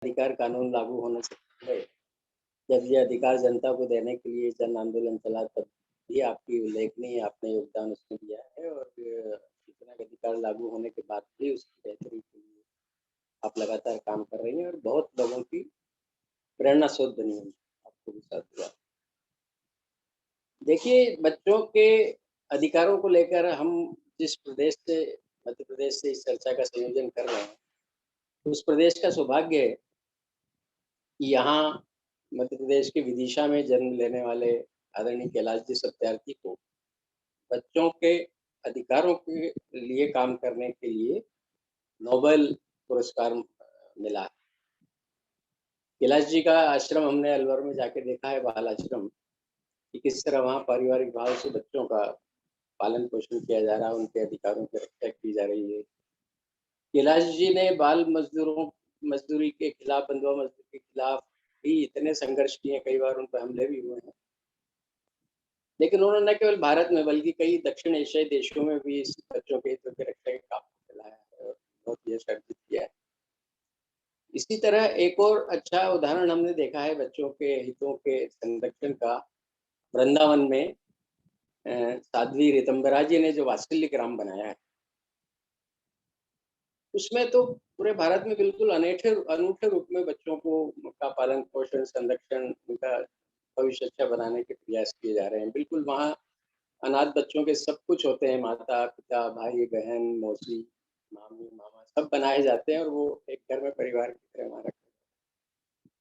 अधिकार कानून लागू होने से पहले जब ये अधिकार जनता को देने के लिए जन आंदोलन चला तब भी आपकी उल्लेखनीय आपने योगदान उसमें दिया है और सूचना का अधिकार लागू होने के बाद भी उसकी बेहतरी के लिए आप लगातार काम कर रही हैं और बहुत लोगों की प्रेरणा स्रोत बनी हैं, आपको भी साथ हुआ। देखिए, बच्चों के अधिकारों को लेकर हम जिस प्रदेश से मध्य प्रदेश से इस चर्चा का संयोजन कर रहे हैं, उस प्रदेश का सौभाग्य है कि यहाँ मध्य प्रदेश के विदिशा में जन्म लेने वाले आदरणीय कैलाश जी सत्यार्थी को बच्चों के अधिकारों के लिए काम करने के लिए नोबेल पुरस्कार मिला है। कैलाश जी का आश्रम हमने अलवर में जाके देखा है, बाल आश्रम, कि किस तरह वहाँ पारिवारिक भाव से बच्चों का पालन पोषण किया जा रहा है, उनके अधिकारों की रक्षा की जा रही है। कैलाश जी ने बाल मजदूरी के खिलाफ, बंधुआ मजदूरी के खिलाफ भी इतने संघर्ष किए, कई बार उन पर हमले भी हुए हैं। लेकिन उन्होंने न केवल भारत में बल्कि कई दक्षिण एशियाई देशों में भी इस बच्चों के हितों की रक्षा के काम को चलाया है और बहुत यश अर्जित किया है। इसी तरह एक और अच्छा उदाहरण हमने देखा है बच्चों के हितों के संरक्षण का, वृंदावन में साध्वी ऋतंबरा जी ने जो वात्सल्य ग्राम बनाया है, उसमें तो पूरे भारत में बिल्कुल अनेठे अनूठे रूप में बच्चों को का पालन पोषण संरक्षण, उनका भविष्य अच्छा बनाने के प्रयास किए जा रहे हैं। बिल्कुल वहाँ अनाथ बच्चों के सब कुछ होते हैं, माता पिता भाई बहन मौसी मामी मामा सब बनाए जाते हैं और वो एक घर में परिवार की तरह वहाँ रखते हैं।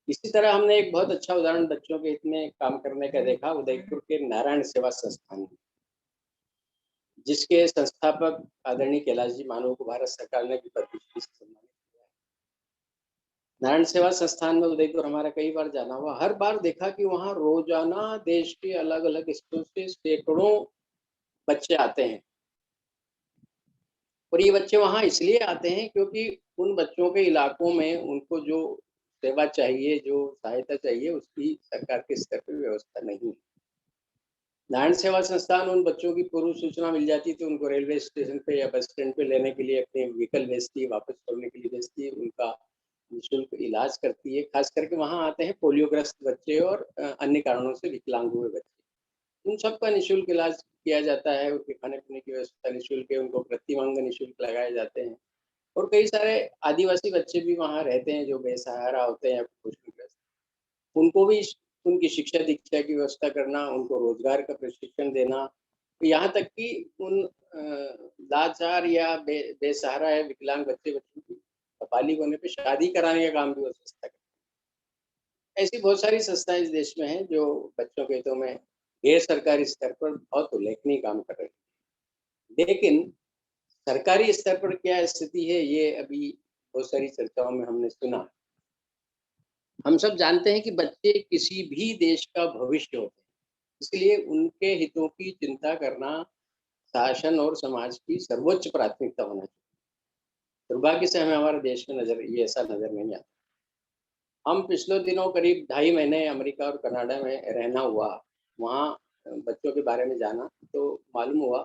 इसी तरह हमने एक बहुत अच्छा उदाहरण बच्चों के हित में काम करने का देखा उदयपुर के नारायण सेवा संस्थान में, जिसके संस्थापक आदरणीय कैलाश जी मानव को भारत सरकार ने भी पद्मश्री से सम्मानित किया है। नारायण सेवा संस्थान में उदयपुर हमारा कई बार जाना हुआ, हर बार देखा कि वहाँ रोजाना देश के अलग अलग हिस्सों से सैकड़ों बच्चे आते हैं और ये बच्चे वहाँ इसलिए आते हैं क्योंकि उन बच्चों के इलाकों में उनको जो सेवा चाहिए, जो सहायता चाहिए, उसकी सरकार के स्तर पे व्यवस्था नहीं है। नारायण सेवा संस्थान उन बच्चों की पूर्व सूचना मिल जाती तो उनको रेलवे स्टेशन पे या बस स्टैंड पे लेने के लिए अपने व्हीकल भेजती है, वापस छोड़ने के लिए भेजती है, उनका निःशुल्क इलाज करती है। खास करके वहाँ आते हैं पोलियोग्रस्त बच्चे और अन्य कारणों से विकलांग हुए बच्चे। उन सबका निःशुल्क इलाज किया जाता है, उनके खाने-पीने की व्यवस्था निःशुल्क है, उनको प्रतिमांग निःशुल्क लगाए जाते हैं और कई सारे आदिवासी बच्चे भी वहाँ रहते हैं जो बेसहारा होते हैं, कुपोषणग्रस्त। उनको भी उनकी शिक्षा दीक्षा की व्यवस्था करना, उनको रोजगार का प्रशिक्षण देना, यहाँ तक कि उन लाचार या बेसहारा या विकलांग बच्चों की बालिग होने पे शादी कराने का काम भी वो संस्था करती है। ऐसी बहुत सारी संस्थाएं इस देश में हैं जो बच्चों के हितों में गैर सरकारी स्तर पर बहुत उल्लेखनीय काम कर रही है। लेकिन सरकारी स्तर पर क्या स्थिति है, ये अभी बहुत सारी चर्चाओं में हमने सुना। हम सब जानते हैं कि बच्चे किसी भी देश का भविष्य होते हैं, इसलिए उनके हितों की चिंता करना शासन और समाज की सर्वोच्च प्राथमिकता होना चाहिए। दुर्भाग्य से हमें हमारे देश में नजर ये ऐसा नजर नहीं आता। हम पिछले दिनों करीब 2.5 महीने अमेरिका और कनाडा में रहना हुआ, वहाँ बच्चों के बारे में जाना तो मालूम हुआ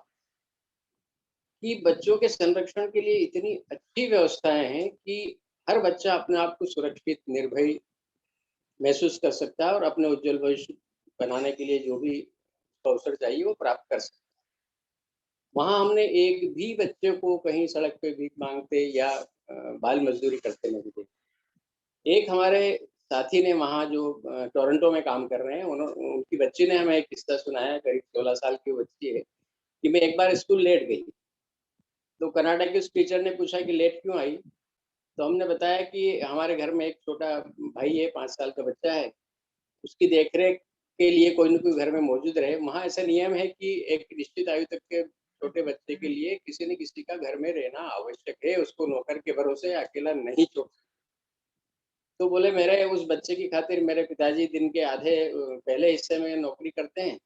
कि बच्चों के संरक्षण के लिए इतनी अच्छी व्यवस्थाएं हैं कि हर बच्चा अपने आप को सुरक्षित निर्भय महसूस कर सकता है और अपने उज्जवल भविष्य बनाने के लिए जो भी अवसर चाहिए वो प्राप्त कर सकता है। वहाँ हमने एक भी बच्चे को कहीं सड़क पे भीख मांगते या बाल मजदूरी करते नहीं देखा। एक हमारे साथी ने वहाँ जो टोरंटो में काम कर रहे हैं, उनकी बच्ची ने हमें एक किस्सा सुनाया, करीब 16 साल की बच्ची है, कि मैं एक बार स्कूल लेट गई। तो कनाडा के उस टीचर ने पूछा कि लेट क्यों आई? तो हमने बताया कि हमारे घर में एक छोटा भाई है, 5 साल का बच्चा है, उसकी देखरेख के लिए कोई न कोई घर में मौजूद रहे। वहाँ ऐसा नियम है कि एक निश्चित आयु तक के छोटे बच्चे के लिए किसी न किसी का घर में रहना आवश्यक है, उसको नौकर के भरोसे अकेला नहीं छोड़ सकते। तो बोले मेरे उस बच्चे की खातिर मेरे पिताजी दिन के आधे पहले हिस्से में नौकरी करते हैं,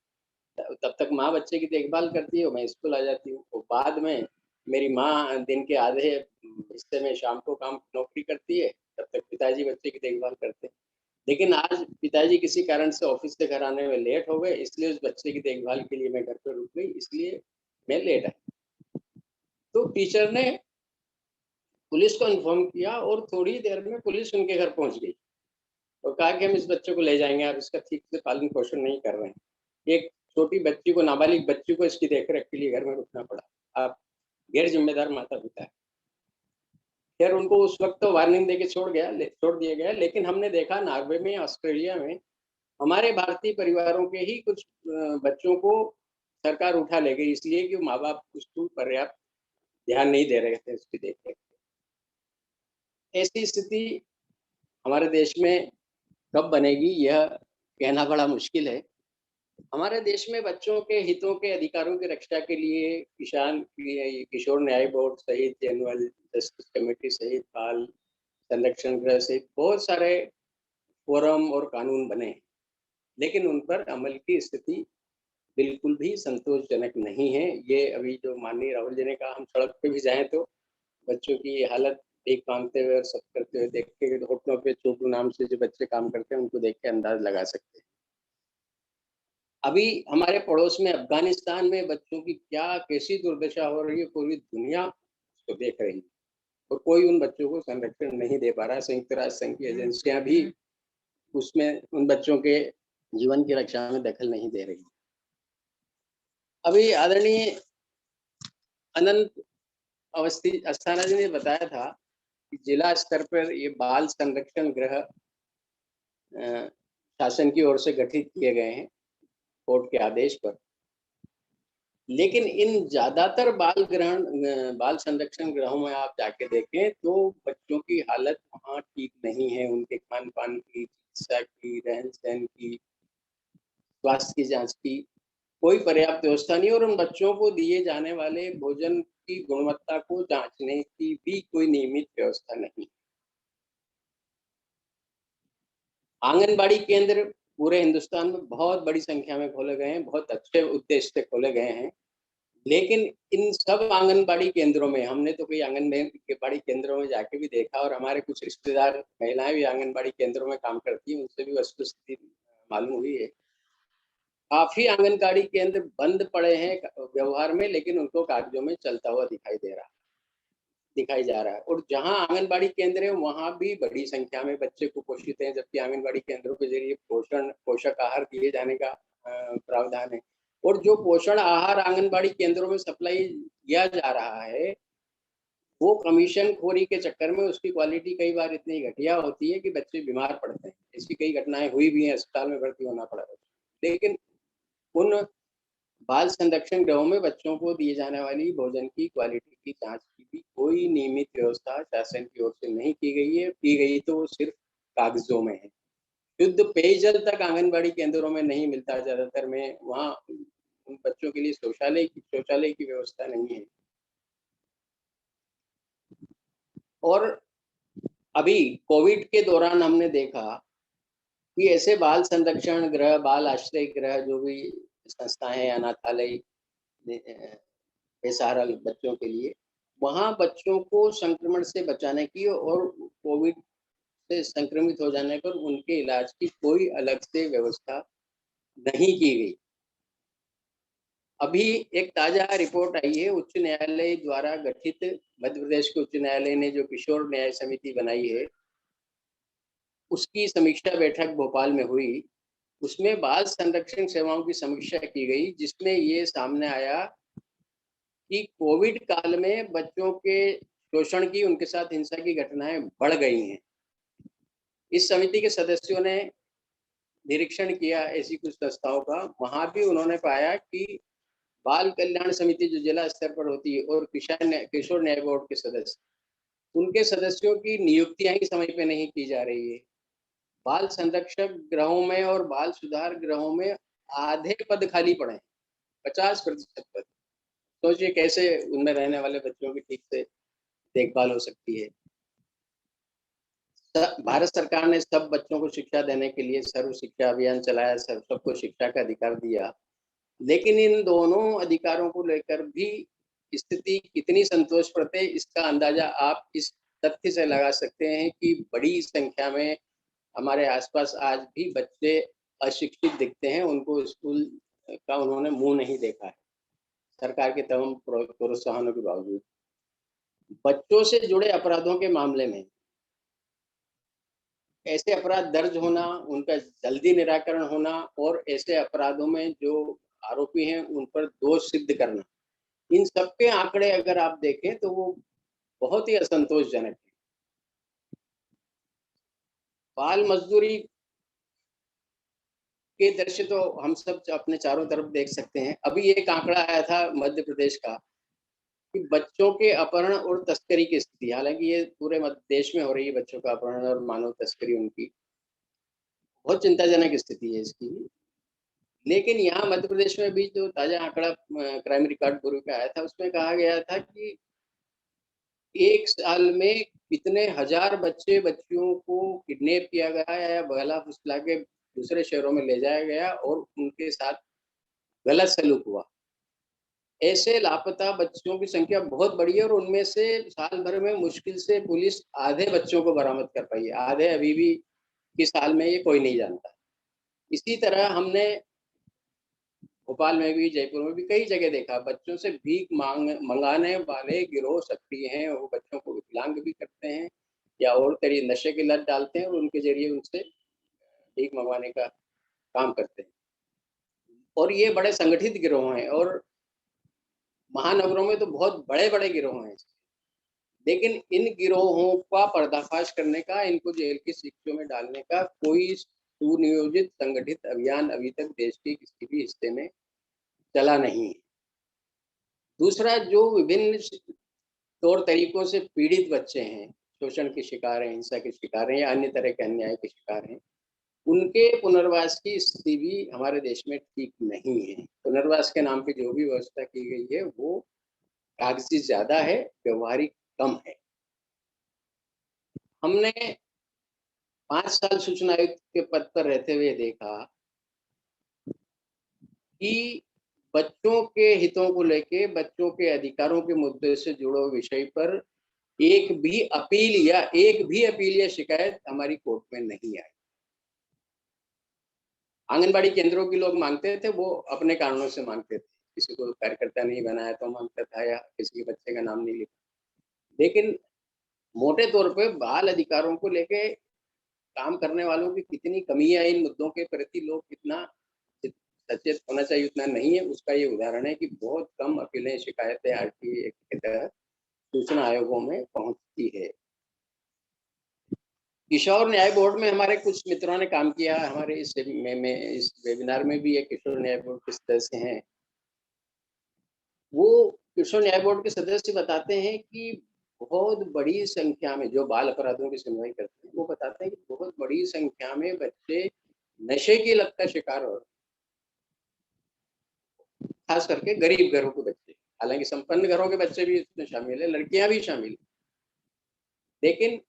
तब तक माँ बच्चे की देखभाल करती है, मैं स्कूल आ जाती हूँ। और बाद में मेरी माँ दिन के आधे हिस्से में शाम को काम नौकरी करती है, तब तक पिताजी बच्चे की देखभाल करते हैं। लेकिन आज पिताजी किसी कारण से ऑफिस से घर आने में लेट हो गए, इसलिए उस बच्चे की देखभाल के लिए मैं घर पे रुक गई, इसलिए मैं लेट आई। तो टीचर ने पुलिस को इन्फॉर्म किया और थोड़ी देर में पुलिस उनके घर पहुंच गई और कहा कि हम इस बच्चे को ले जाएंगे, आप इसका ठीक से पालन पोषण नहीं कर रहे हैं। एक छोटी बच्ची को, नाबालिग बच्ची को इसकी देखरेख के लिए घर में रुकना पड़ा। आप गैर जिम्मेदार माता पिता है। खैर उनको उस वक्त तो वार्निंग देके छोड़ दिया गया, लेकिन हमने देखा नॉर्वे में, ऑस्ट्रेलिया में हमारे भारतीय परिवारों के ही कुछ बच्चों को सरकार उठा ले गई, इसलिए कि माँ बाप उसको पर्याप्त ध्यान नहीं दे रहे थे उसकी देखरेख। ऐसी स्थिति हमारे देश में कब बनेगी यह कहना बड़ा मुश्किल है। हमारे देश में बच्चों के हितों के अधिकारों की रक्षा के लिए किशोर न्याय बोर्ड सहित, जनरल जस्टिस कमेटी सहित, बाल संरक्षण गृह सहित बहुत सारे फोरम और कानून बने हैं, लेकिन उन पर अमल की स्थिति बिल्कुल भी संतोषजनक नहीं है। ये अभी जो माननीय राहुल जी ने कहा, हम सड़क पे भी जाएं तो बच्चों की हालत भीख मांगते हुए और सब करते हुए देख के, होटलों पे छोटू नाम से जो बच्चे काम करते हैं उनको देख के अंदाज लगा सकते हैं। अभी हमारे पड़ोस में अफगानिस्तान में बच्चों की क्या कैसी दुर्दशा हो रही है, पूरी दुनिया उसको देख रही है और कोई उन बच्चों को संरक्षण नहीं दे पा रहा। संयुक्त राष्ट्र संघ की एजेंसियां भी उसमें उन बच्चों के जीवन की रक्षा में दखल नहीं दे रही। अभी आदरणीय अनंत अवस्थी अस्थाना जी ने बताया था कि जिला स्तर पर ये बाल संरक्षण गृह शासन की ओर से गठित किए गए हैं कोर्ट के आदेश पर, लेकिन इन ज्यादातर बाल संरक्षण गृहों में आप जाके देखें तो बच्चों की हालत वहाँ ठीक नहीं है। उनके खान पान की, चिकित्सा की, रहन सहन की, स्वास्थ्य की जांच की कोई पर्याप्त व्यवस्था नहीं, और उन बच्चों को दिए जाने वाले भोजन की गुणवत्ता को जांचने की भी कोई नियमित व्यवस्था नहीं। आंगनबाड़ी केंद्र पूरे हिंदुस्तान में बहुत बड़ी संख्या में खोले गए हैं, बहुत अच्छे उद्देश्य से खोले गए हैं, लेकिन इन सब आंगनबाड़ी केंद्रों में हमने तो कई आंगनबाड़ी केंद्रों में जाके भी देखा, और हमारे कुछ रिश्तेदार महिलाएं भी आंगनबाड़ी केंद्रों में काम करती हैं, उनसे भी वस्तुस्थिति मालूम हुई है। काफी आंगनबाड़ी केंद्र बंद पड़े हैं व्यवहार में, लेकिन उनको कागजों में चलता हुआ दिखाई जा रहा है। और जहां आंगनबाड़ी केंद्र है वहां भी बड़ी संख्या में बच्चे कुपोषित हैं, जबकि आंगनबाड़ी केंद्रों के जरिए पोषक आहार दिए जाने का प्रावधान है। और जो पोषण आहार आंगनबाड़ी केंद्रों में सप्लाई किया जा रहा है, वो कमीशन खोरी के चक्कर में उसकी क्वालिटी कई बार इतनी घटिया होती है कि बच्चे बीमार पड़ते हैं। ऐसी कई घटनाएं हुई भी हैं, अस्पताल में भर्ती होना पड़ा है। लेकिन उन बाल संरक्षण गृहों में बच्चों को दिए जाने वाली भोजन की क्वालिटी की जांच की भी कोई नियमित व्यवस्था शासन की ओर से नहीं की गई है। की गई तो वो सिर्फ कागजों में है। शुद्ध पेयजल तक आंगनबाड़ी केंद्रों में नहीं मिलता, ज्यादातर में वहाँ उन बच्चों के लिए शौचालय की व्यवस्था नहीं है। और अभी कोविड के दौरान हमने देखा कि ऐसे बाल संरक्षण गृह, बाल आश्रय गृह, जो भी संस्थाएं, अनाथालय, बेसहारा बच्चों के लिए, वहाँ बच्चों को संक्रमण से बचाने की और कोविड से संक्रमित हो जाने पर उनके इलाज की कोई अलग से व्यवस्था नहीं की गई। अभी एक ताजा रिपोर्ट आई है, उच्च न्यायालय द्वारा गठित मध्य प्रदेश के उच्च न्यायालय ने जो किशोर न्याय समिति बनाई है, उसकी समीक्षा बैठक भोपाल में हुई। उसमें बाल संरक्षण सेवाओं की समीक्षा की गई, जिसमें ये सामने आया कि कोविड काल में बच्चों के शोषण की, उनके साथ हिंसा की घटनाएं बढ़ गई हैं। इस समिति के सदस्यों ने निरीक्षण किया ऐसी कुछ संस्थाओं का, वहां भी उन्होंने पाया कि बाल कल्याण समिति जो जिला स्तर पर होती है और किशोर न्याय बोर्ड के सदस्य, उनके सदस्यों की नियुक्तियां ही समय पे नहीं की जा रही है। बाल संरक्षक गृहों में और बाल सुधार गृहों में आधे पद खाली पड़े हैं, 50% पद। सोचिए कैसे उनमें रहने वाले बच्चों की ठीक से देखभाल हो सकती है। भारत सरकार ने सब बच्चों को शिक्षा देने के लिए सर्व शिक्षा अभियान चलाया, सबको शिक्षा का अधिकार दिया, लेकिन इन दोनों अधिकारों को लेकर भी स्थिति कितनी संतोषप्रद है, इसका अंदाजा आप इस तथ्य से लगा सकते हैं कि बड़ी संख्या में हमारे आसपास आज भी बच्चे अशिक्षित दिखते हैं, उनको स्कूल का उन्होंने मुंह नहीं देखा है सरकार के तमाम प्रोत्साहनों के बावजूद। बच्चों से जुड़े अपराधों के मामले में ऐसे अपराध दर्ज होना, उनका जल्दी निराकरण होना और ऐसे अपराधों में जो आरोपी हैं उन पर दोष सिद्ध करना, इन सब के आंकड़े अगर आप देखें तो वो बहुत ही असंतोषजनक है। बाल मजदूरी के दृश्य तो हम सब अपने चारों तरफ देख सकते हैं। अभी एक आंकड़ा आया था मध्य प्रदेश का कि बच्चों के अपहरण और तस्करी की स्थिति, हालांकि ये पूरे मध्य देश में हो रही है बच्चों का अपहरण और मानव तस्करी उनकी, बहुत चिंताजनक स्थिति है इसकी। लेकिन यहाँ मध्य प्रदेश में भी जो ताजा आंकड़ा क्राइम रिकॉर्ड ब्यूरो का आया था उसमें कहा गया था कि एक साल में कितने हजार बच्चे बच्चियों को किडनैप किया गया या बहला फुसला के दूसरे शहरों में ले जाया गया और उनके साथ गलत सलूक हुआ। ऐसे लापता बच्चों की संख्या बहुत बड़ी है और उनमें से साल भर में मुश्किल से पुलिस आधे बच्चों को बरामद कर पाई है, आधे अभी भी किस हाल में ये कोई नहीं जानता। इसी तरह हमने भोपाल में भी, जयपुर में भी कई जगह देखा, बच्चों से भीख मंगाने वाले गिरोह सक्रिय हैं, वो बच्चों को विकलांग भी करते हैं या और तरी नशे की लत डालते हैं और उनके जरिए उनसे भीख मंगवाने का काम करते हैं। और ये बड़े संगठित गिरोह हैं और महानगरों में तो बहुत बड़े-बड़े गिरोह हैं। लेकिन इन गिरोहों का पर्दाफाश करने का, इनको जेल की शिक्षों में डालने का कोई सुनियोजित संगठित अभियान अभी तक देश के किसी भी हिस्से में चला नहीं है। दूसरा, जो विभिन्न तौर तरीकों से पीड़ित बच्चे हैं, शोषण के शिकार हैं, हिंसा के शिकार हैं या अन्य तरह के अन्याय के शिकार हैं, उनके पुनर्वास की स्थिति भी हमारे देश में ठीक नहीं है। पुनर्वास के नाम पे जो भी व्यवस्था की गई है वो कागजी ज़्यादा है, व्यवहारिक कम है। हमने 5 साल सूचना आयुक्त के पद पर रहते हुए देखा कि बच्चों के हितों को लेके, बच्चों के अधिकारों के मुद्दे से जुड़े विषय पर एक भी अपील या शिकायत हमारी कोर्ट में नहीं आई। आंगनबाड़ी केंद्रों की लोग मांगते थे, वो अपने कारणों से मांगते थे। किसी को कार्यकर्ता नहीं बनाया तो मांगता था या किसी के बच्चे का नाम नहीं लिखा। लेकिन मोटे तौर पे बाल अधिकारों को लेके काम करने वालों की कितनी कमी है, इन मुद्दों के प्रति लोग कितना सचेत होना चाहिए उतना नहीं है, उसका ये उदाहरण है कि बहुत कम अपीलें, शिकायतें आरटीआई एक्ट के तहत सूचना आयोगों में पहुंचती है। किशोर न्याय बोर्ड में हमारे कुछ मित्रों ने काम किया, हमारे इस वेबिनार में भी एक किशोर न्याय बोर्ड के सदस्य हैं। वो किशोर न्याय बोर्ड के सदस्य बताते हैं कि बहुत बड़ी संख्या में जो बाल अपराधों की सुनवाई करते हैं, वो बताते हैं कि बहुत बड़ी संख्या में बच्चे नशे की लत का शिकार हो, खास करके गरीब घरों के बच्चे। हालांकि संपन्न घरों के बच्चे भी इसमें शामिल है, लड़कियां भी शामिल है, लेकिन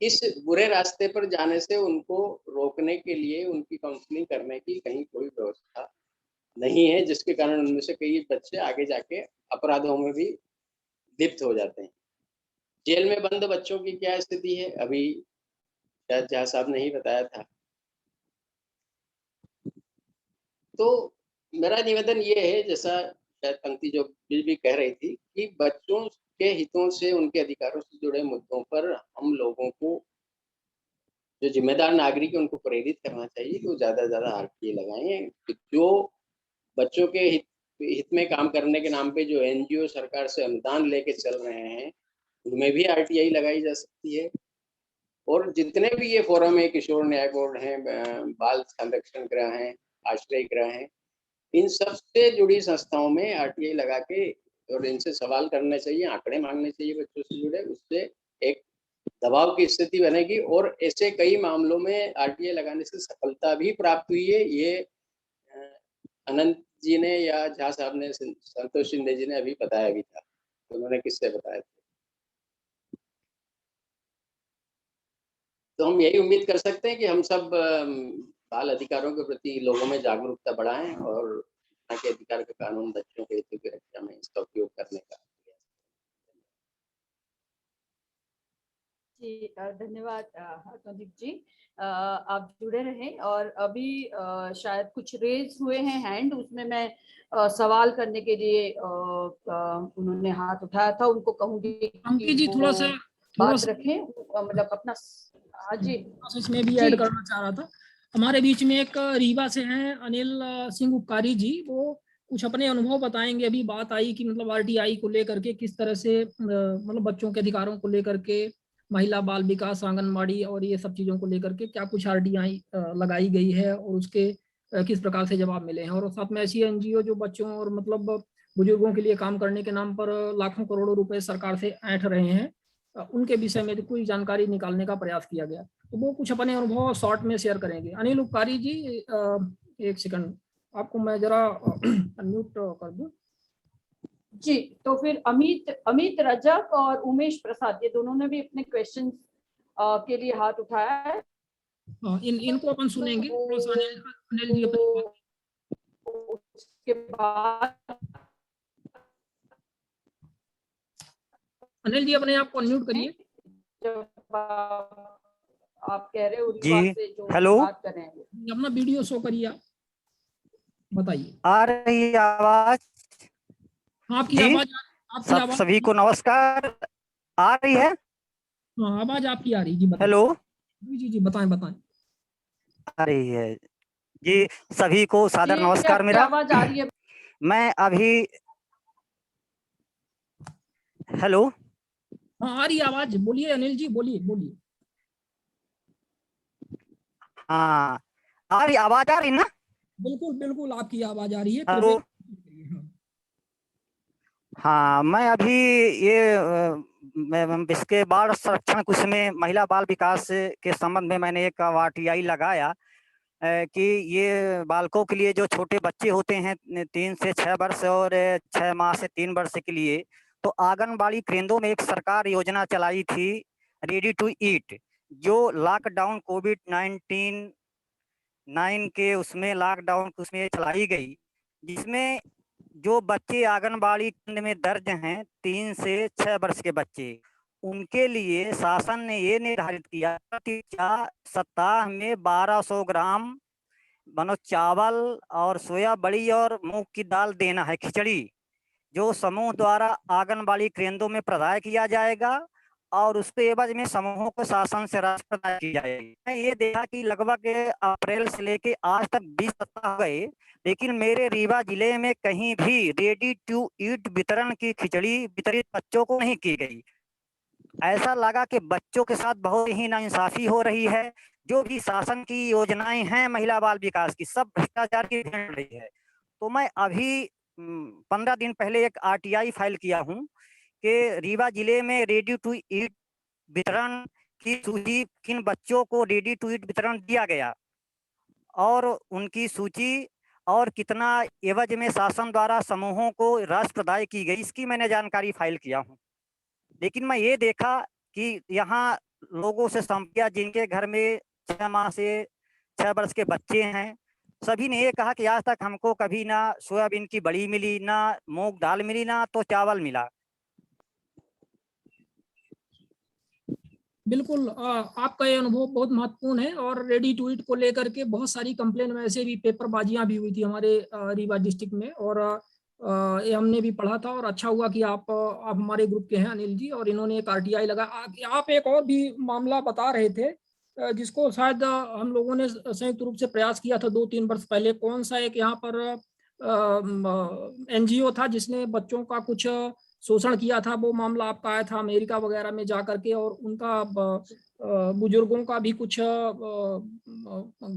इस बुरे रास्ते पर जाने से उनको रोकने के लिए उनकी काउंसलिंग करने की कहीं कोई व्यवस्था नहीं है, जिसके कारण उनमें से कई बच्चे आगे जाके अपराधों में भी लिप्त हो जाते हैं। जेल में बंद बच्चों की क्या स्थिति है, अभी शायद जहाँ साहब ने ही बताया था। तो मेरा निवेदन ये है, जैसा शायद पंक्ति जो भी कह रही थी, कि बच्चों के हितों से, उनके अधिकारों से जुड़े मुद्दों पर हम लोगों को, जो जिम्मेदार नागरिक है, उनको प्रेरित करना चाहिए कि वो ज़्यादा से ज़्यादा आरटीए लगाएं। जो बच्चों के हित में काम करने के नाम पे जो एनजीओ सरकार से अनुदान लेके चल रहे हैं, उनमें भी आरटीआई लगाई जा सकती है। और जितने भी ये फोरम है, किशोर न्याय बोर्ड हैं, बाल संरक्षण गृह हैं, आश्रय गृह हैं, इन सब से जुड़ी संस्थाओं में आरटीआई लगा के और इनसे सवाल करने चाहिए, आंकड़े मांगने चाहिए बच्चों से जुड़े। उससे एक दबाव की स्थिति बनेगी और ऐसे कई मामलों में आरटीआई लगाने से सफलता भी प्राप्त हुई है। ये अनंत जी ने या झा साहब ने, संतोष शिंदे जी ने अभी बताया भी था, तो उन्होंने किससे बताया था। तो हम यही उम्मीद कर सकते हैं कि हम सब बाल अधिकारों के प्रति लोगों में जागरूकता बढ़ाएं और सूचना के अधिकार का कानून बच्चों के हितों की रक्षा में इसका उपयोग करने का। जी धन्यवाद कौशिक जी, आप जुड़े रहें। और अभी शायद कुछ रेज हुए हैं हैंड, उसमें मैं सवाल करने के लिए उन्होंने हाथ उठाया था, उनको कहूंगी अंकित जी थोड़ा सा बात रखें, मतलब अपना। हाँ जी, इसमें भी ऐड करना चाह रहा था। हमारे बीच में एक रीवा से हैं अनिल सिंह उपकारी जी, वो कुछ अपने अनुभव बताएंगे। अभी बात आई कि मतलब आरटीआई को लेकर के किस तरह से मतलब बच्चों के अधिकारों को लेकर के, महिला बाल विकास, आंगनबाड़ी और ये सब चीज़ों को लेकर के क्या कुछ आरटीआई लगाई गई है और उसके किस प्रकार से जवाब मिले हैं। और साथ में ऐसी एनजीओ जो बच्चों और मतलब बुजुर्गों के लिए काम करने के नाम पर लाखों करोड़ों रुपए सरकार से ऐंठ रहे हैं, उनके विषय में कोई जानकारी निकालने का प्रयास किया गया। तो वो कुछ अपने अनुभव शॉर्ट में शेयर करेंगे। अनिल उपकारी जी, एक सेकंड, आपको मैं जरा अनम्यूट कर दूं। जी, तो फिर अमित रजक और उमेश प्रसाद, ये दोनों ने भी अपने क्वेश्चन के लिए हाथ उठाया है। इनको अपन सुनेंगे। अनिल जी उसके बाद अनिल जी अपने आप को अनम्यूट करिए। जब आप कह रहे हो जी, से जो हेलो, बात कर रहे हैं, अपना वीडियो शो करिए, आप बताइए। आ रही है आवाज? आपकी जी, आवाज, आपकी आवाज सभी को नमस्कार। आ रही है? हाँ, आवाज आपकी आ रही जी, बताइए। हेलो, जी जी बताएं बताएं। आ रही है जी, सभी को सादर नमस्कार आपकी मेरा। आवाज आ रही है? मैं अभी, हेलो, हाँ आ रही आवाज, बोलिए अनिल जी, बोलिए बोलिए। हाँ आ रही, आवाज आ रही ना? बिल्कुल बिल्कुल आपकी आवाज आ रही है, हेलो, कृपया। हाँ मैं अभी ये इसके बाल संरक्षण कुछ में महिला बाल विकास के संबंध में मैंने एक आरटीआई लगाया कि ये बालकों के लिए जो छोटे बच्चे होते हैं 3 से 6 वर्ष और 6 माह से 3 वर्ष के लिए, तो आंगनबाड़ी केंद्रों में एक सरकार योजना चलाई थी रेडी टू ईट, जो लॉकडाउन कोविड-19 के उसमें लॉकडाउन उसमें चलाई गई, जिसमें जो बच्चे आंगनबाड़ी केंद्र में दर्ज हैं 3 से 6 वर्ष के बच्चे, उनके लिए शासन ने ये निर्धारित किया कि सप्ताह में 1200 ग्राम मानो चावल और सोया बड़ी और मूंग की दाल देना है, खिचड़ी, जो समूह द्वारा आंगनबाड़ी केंद्रों में प्रदाय किया जाएगा और उसके एवज में समूहों को शासन से राशि प्रदान की जाएगी। मैं ये देखा कि लगभग अप्रैल से लेके आज तक 20 सप्ताह हो गए, लेकिन मेरे रीवा जिले में कहीं भी रेडी टू ईट वितरण की खिचड़ी वितरित बच्चों को नहीं की गई। ऐसा लगा कि बच्चों के साथ बहुत ही नाइंसाफी हो रही है। जो भी शासन की योजनाएं हैं महिला बाल विकास की, सब भ्रष्टाचार की भेंट रही है। तो मैं अभी 15 दिन पहले एक आरटीआई फाइल किया हूँ कि रीवा जिले में रेडी टू ईट वितरण की सूची, किन बच्चों को रेडी टू ईट वितरण दिया गया और उनकी सूची और कितना एवज में शासन द्वारा समूहों को राशि प्रदाय की गई, इसकी मैंने जानकारी फाइल किया हूँ। लेकिन मैं ये देखा कि यहाँ लोगों से संपर्क, जिनके घर में 6 माह से 6 वर्ष के बच्चे हैं, सभी ने ये कहा कि आज तक हमको कभी ना सोयाबीन की बड़ी मिली, ना मूंग दाल मिली, ना तो चावल मिला। बिल्कुल, आपका ये अनुभव बहुत महत्वपूर्ण है। और रेडी टू ईट को लेकर के बहुत सारी कंप्लेन में ऐसे भी पेपरबाजियां भी हुई थी हमारे रीवा डिस्ट्रिक्ट में, और ये हमने भी पढ़ा था। और अच्छा हुआ कि आप हमारे ग्रुप के हैं अनिल जी, और इन्होंने एक आरटीआई लगा। आप एक और भी मामला बता रहे थे जिसको शायद हम लोगों ने संयुक्त रूप से प्रयास किया था 2-3 वर्ष पहले। कौन सा एक यहाँ पर एनजीओ था जिसने बच्चों का कुछ शोषण किया था, वो मामला आपका आया था अमेरिका वगैरह में जा करके, और उनका बुजुर्गों का भी कुछ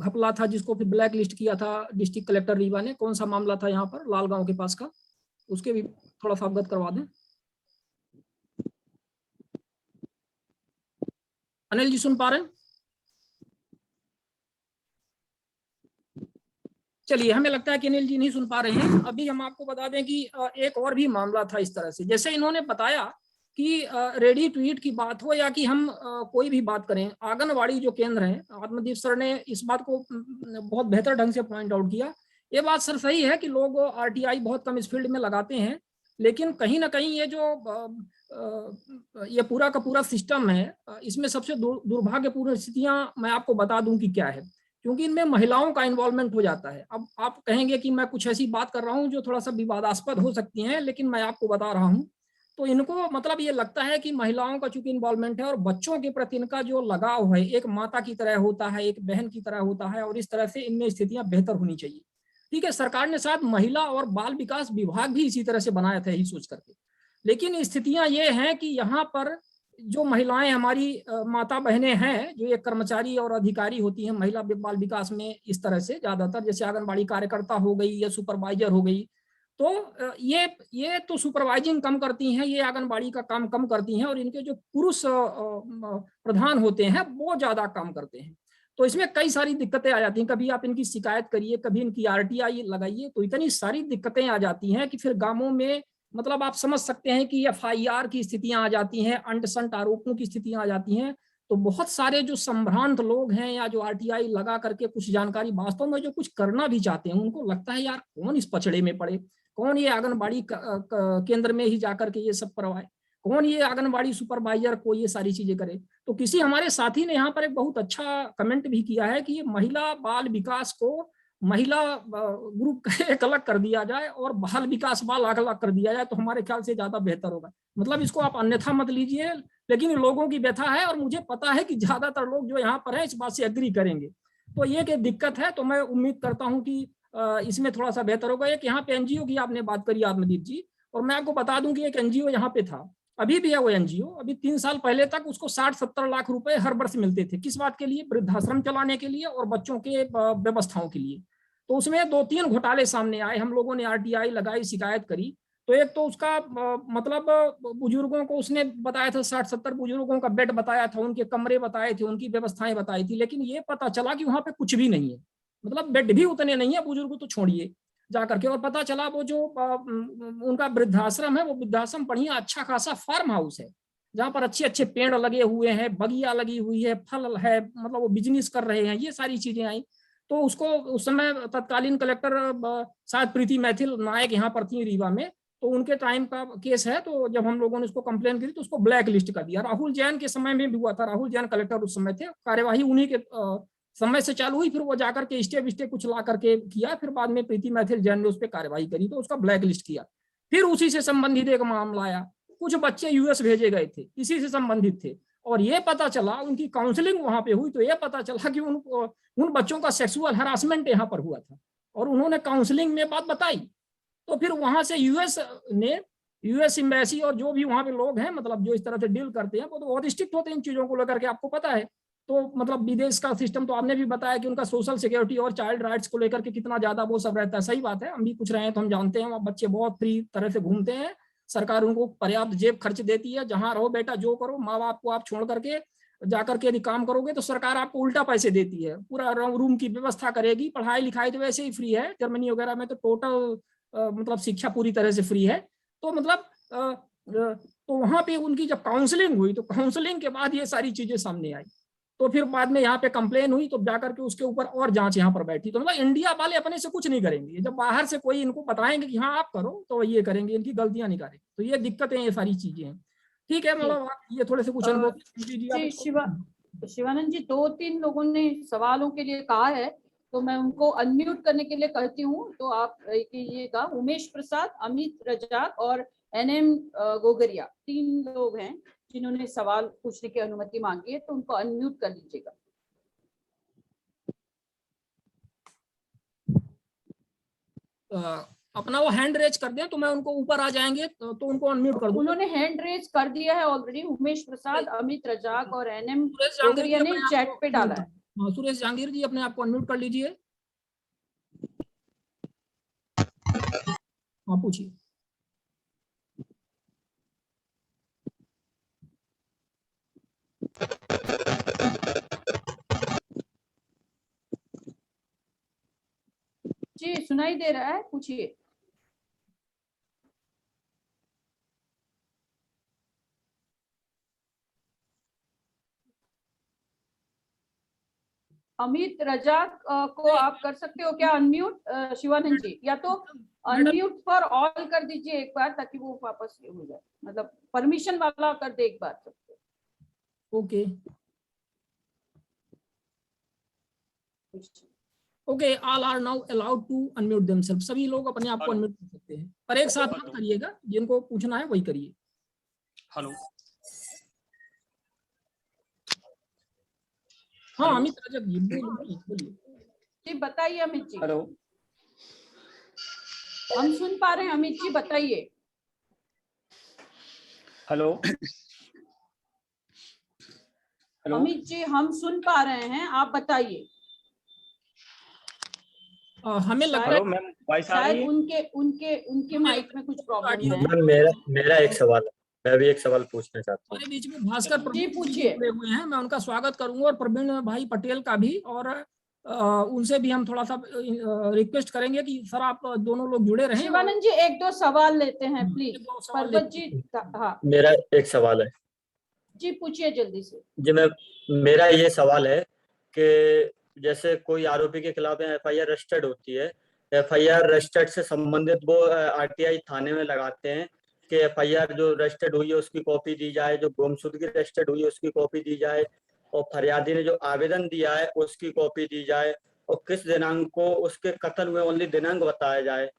घपला था जिसको फिर ब्लैक लिस्ट किया था डिस्ट्रिक्ट कलेक्टर रीवा ने। कौन सा मामला था यहाँ पर लालगांव के पास का, उसके भी थोड़ा सा अवगत करवा दें। अनिल जी सुन पा रहे हैं? चलिए, हमें लगता है कि अनिल जी नहीं सुन पा रहे हैं। अभी हम आपको बता दें कि एक और भी मामला था इस तरह से, जैसे इन्होंने बताया कि रेडी टू ईट की बात हो या कि हम कोई भी बात करें, आंगनवाड़ी जो केंद्र है, आत्मदीप सर ने इस बात को बहुत बेहतर ढंग से पॉइंट आउट किया। ये बात सर सही है कि लोग आरटीआई बहुत कम इस फील्ड में लगाते हैं, लेकिन कहीं ना कहीं ये जो ये पूरा का पूरा सिस्टम है, इसमें सबसे दुर्भाग्यपूर्ण स्थितियां मैं आपको बता दूं कि क्या है, क्योंकि इनमें महिलाओं का इन्वॉल्वमेंट हो जाता है। अब आप कहेंगे कि मैं कुछ ऐसी बात कर रहा हूं जो थोड़ा सा विवादास्पद हो सकती है, लेकिन मैं आपको बता रहा हूं। तो इनको मतलब ये लगता है कि महिलाओं का चूंकि इन्वॉल्वमेंट है और बच्चों के प्रति इनका जो लगाव है एक माता की तरह होता है, एक बहन की तरह होता है, और इस तरह से इनमें स्थितियां बेहतर होनी चाहिए। ठीक है, सरकार ने शायद महिला और बाल विकास विभाग भी इसी तरह से बनाया था, यही सोच करके। लेकिन स्थितियां ये हैं कि यहाँ पर जो महिलाएं हमारी माता बहनें हैं, जो एक कर्मचारी और अधिकारी होती हैं महिला बाल विकास में, इस तरह से ज्यादातर जैसे आंगनबाड़ी कार्यकर्ता हो गई या सुपरवाइजर हो गई, तो ये तो सुपरवाइजिंग कम करती हैं, ये आंगनबाड़ी का काम कम करती हैं, और इनके जो पुरुष प्रधान होते हैं वो ज्यादा काम करते हैं। तो इसमें कई सारी दिक्कतें आ जाती हैं। कभी आप इनकी शिकायत करिए, कभी इनकी आरटीआई लगाइए, तो इतनी सारी दिक्कतें आ जाती हैं कि फिर गांवों में मतलब आप समझ सकते हैं कि एफआईआर की स्थितियां आ जाती हैं, अंडसंट आरोपों की स्थितियां आ जाती हैं। तो बहुत सारे जो संभ्रांत लोग हैं या जो आरटीआई लगा करके कुछ जानकारी वास्तव में जो कुछ करना भी चाहते हैं, उनको लगता है यार कौन इस पचड़े में पड़े, कौन ये आंगनबाड़ी केंद्र में ही जाकर के ये सब करवाए, कौन ये आंगनबाड़ी सुपरवाइजर को ये सारी चीजें करे। तो किसी हमारे साथी ने यहाँ पर एक बहुत अच्छा कमेंट भी किया है कि ये महिला बाल विकास को महिला ग्रुप एक अलग कर दिया जाए और बाल विकास बाल अलग कर दिया जाए, तो हमारे ख्याल से ज्यादा बेहतर होगा। मतलब इसको आप अन्यथा मत लीजिए, लेकिन लोगों की व्यथा है और मुझे पता है कि ज्यादातर लोग जो यहाँ पर है इस बात से एग्री करेंगे। तो ये एक दिक्कत है, तो मैं उम्मीद करता हूँ कि इसमें थोड़ा सा बेहतर होगा। एक यहाँ पे एनजीओ की आपने बात करी आत्मदीप जी, और मैं आपको बता दूं कि एक एनजीओ यहाँ पे था, अभी भी है वो एनजीओ। अभी 3 साल पहले तक उसको 60-70 लाख रुपए हर वर्ष मिलते थे। किस बात के लिए? वृद्धाश्रम चलाने के लिए और बच्चों के व्यवस्थाओं के लिए। तो उसमें 2-3 घोटाले सामने आए, हम लोगों ने आरटीआई लगाई, शिकायत करी। तो एक तो उसका मतलब बुजुर्गों को उसने बताया था, 60-70 बुजुर्गों का बेड बताया था, उनके कमरे बताए थे, उनकी व्यवस्थाएं बताई थी, लेकिन ये पता चला कि वहां पे कुछ भी नहीं है। मतलब बेड भी उतने नहीं है, बुजुर्ग तो छोड़िए जा करके। और पता चला वो जो उनका वृद्धाश्रम है, वो वृद्धाश्रम बढ़िया अच्छा खासा फार्म हाउस है, जहाँ पर अच्छे अच्छे पेड़ लगे हुए हैं, बगिया लगी हुई है, फल है, मतलब वो बिजनेस कर रहे हैं, ये सारी चीजें आई। तो उसको उस समय तत्कालीन कलेक्टर शायद प्रीति मैथिल नायक यहाँ पर थी रीवा में, तो उनके टाइम का केस है। तो जब हम लोगों ने उसको कंप्लेन करी तो उसको ब्लैक लिस्ट कर दिया। राहुल जैन के समय में भी हुआ था, राहुल जैन कलेक्टर उस समय थे, कार्यवाही उन्हीं के समय से चालू हुई, फिर वो जाकर के स्टे कुछ ला करके किया, फिर बाद में प्रीति मैथिल जैन ने उस पर कार्रवाई करी तो उसका ब्लैक लिस्ट किया। फिर उसी से संबंधित एक मामला आया, कुछ बच्चे यूएस भेजे गए थे, इसी से संबंधित थे, और ये पता चला उनकी काउंसलिंग वहां पे हुई तो ये पता चला कि उन बच्चों का सेक्सुअल हरासमेंट यहाँ पर हुआ था, और उन्होंने काउंसलिंग में बात बताई। तो फिर वहां से यूएस एम्बेसी और जो भी वहां पे लोग हैं, मतलब जो इस तरह से डील करते हैं, वो तो बहुत स्ट्रिक्ट होते हैं इन चीजों को लेकर के, आपको पता है। तो मतलब विदेश का सिस्टम तो आपने भी बताया कि उनका सोशल सिक्योरिटी और चाइल्ड राइट्स को लेकर के कितना ज्यादा वो सब रहता है। सही बात है, हम भी कुछ रहे हैं तो हम जानते हैं, बच्चे बहुत फ्री तरह से घूमते हैं, सरकार उनको पर्याप्त जेब खर्च देती है, जहां रहो बेटा जो करो, माँ बाप को आप छोड़ करके जाकर के यदि काम करोगे तो सरकार आपको उल्टा पैसे देती है, पूरा रूम की व्यवस्था करेगी, पढ़ाई लिखाई तो वैसे ही फ्री है, जर्मनी वगैरह में तो टोटल मतलब शिक्षा पूरी तरह से फ्री है। तो मतलब तो वहां पे उनकी जब काउंसलिंग हुई तो काउंसलिंग के बाद ये सारी चीजें सामने आई, तो फिर बाद में यहाँ पे कंप्लेन हुई, तो जाकर के उसके ऊपर और जांच यहाँ पर बैठी। तो मतलब इंडिया वाले अपने से कुछ नहीं करेंगे, जब बाहर से कोई इनको बताएंगे कि हाँ आप करो तो ये करेंगे, इनकी गलतियां निकालेंगे। तो ये दिक्कतें, ये सारी चीजें हैं। ठीक है, मतलब ये थोड़े से कुछ अनुभव जी शिवानंद जी, 2-3 लोगों ने सवालों के लिए कहा है, तो मैं उनको अनम्यूट करने के लिए कहती हूँ, तो आप कीजिएगा। उमेश प्रसाद, अमित रजाक और एनएम गोगरिया, 3 लोग हैं जिन्होंने सवाल पूछने की अनुमति मांगी है, तो उनको अनम्यूट कर लीजिएगा। अपना वो हैंड रेज कर दें तो मैं उनको ऊपर आ जाएंगे तो उनको अनम्यूट कर दूं। उन्होंने हैंड रेज कर दिया है ऑलरेडी। उमेश प्रसाद, अमित रजाक और एनएम गोगरिया ने चैट पे डाला है। हाँ, सुरेश जहांगीर जी अपने आप को अनम्यूट कर लीजिए। हाँ पूछिए। जी सुनाई दे रहा है, पूछिए। अमित रजाक को आप कर सकते हो क्या अनम्यूट, शिवानंद जी, या तो अनम्यूट फॉर ऑल कर दीजिए एक बार ताकि वो वापस हो जाए, मतलब परमिशन वाला कर दे एक बार सबको। Okay okay, all are now allowed to unmute themselves. सभी लोग अपने आप को अनम्यूट कर सकते हैं, पर एक साथ मत करिएगा, जिनको पूछना है वही करिए। हेलो, हाँ अमित रजक जी बोलिए। जी बताइए अमित जी। हेलो, हम सुन पा रहे हैं अमित जी, बताइए। हेलो, हेलो, अमित जी हम सुन पा रहे हैं, आप बताइए। हमें लगता हेलो मैम, वॉइस आ रही शायद है? उनके माइक में कुछ प्रॉब्लम है। मैम मेरा एक सवाल है, मैं भी एक सवाल पूछना चाहता हूँ। हमारे बीच में भास्कर जी प्रवीण जी पूछिए। जुड़े हुए हैं, मैं उनका स्वागत करूंगा, और प्रवीण भाई पटेल का भी, और उनसे भी हम थोड़ा सा रिक्वेस्ट करेंगे कि सर आप दोनों लोग जुड़े रहें। शिवानंद जी एक दो सवाल लेते हैं प्लीज। पर्वत जी, हाँ मेरा एक सवाल है जी, पूछिए जल्दी से जी। मेरा ये सवाल है कि जैसे कोई आरोपी के खिलाफ एफआईआर रजिस्टर्ड होती है, एफआईआर रजिस्टर्ड से संबंधित वो आरटीआई थाने में लगाते हैं कि एफआईआर जो रजिस्टर्ड हुई है उसकी कॉपी दी जाए, जो गुमशुदगी रजिस्टर्ड हुई है उसकी कॉपी दी जाए, और फरियादी ने जो आवेदन दिया है उसकी कॉपी दी जाए, और किस दिनांक को उसके कत्ल हुए ओनली दिनांक बताया जाए।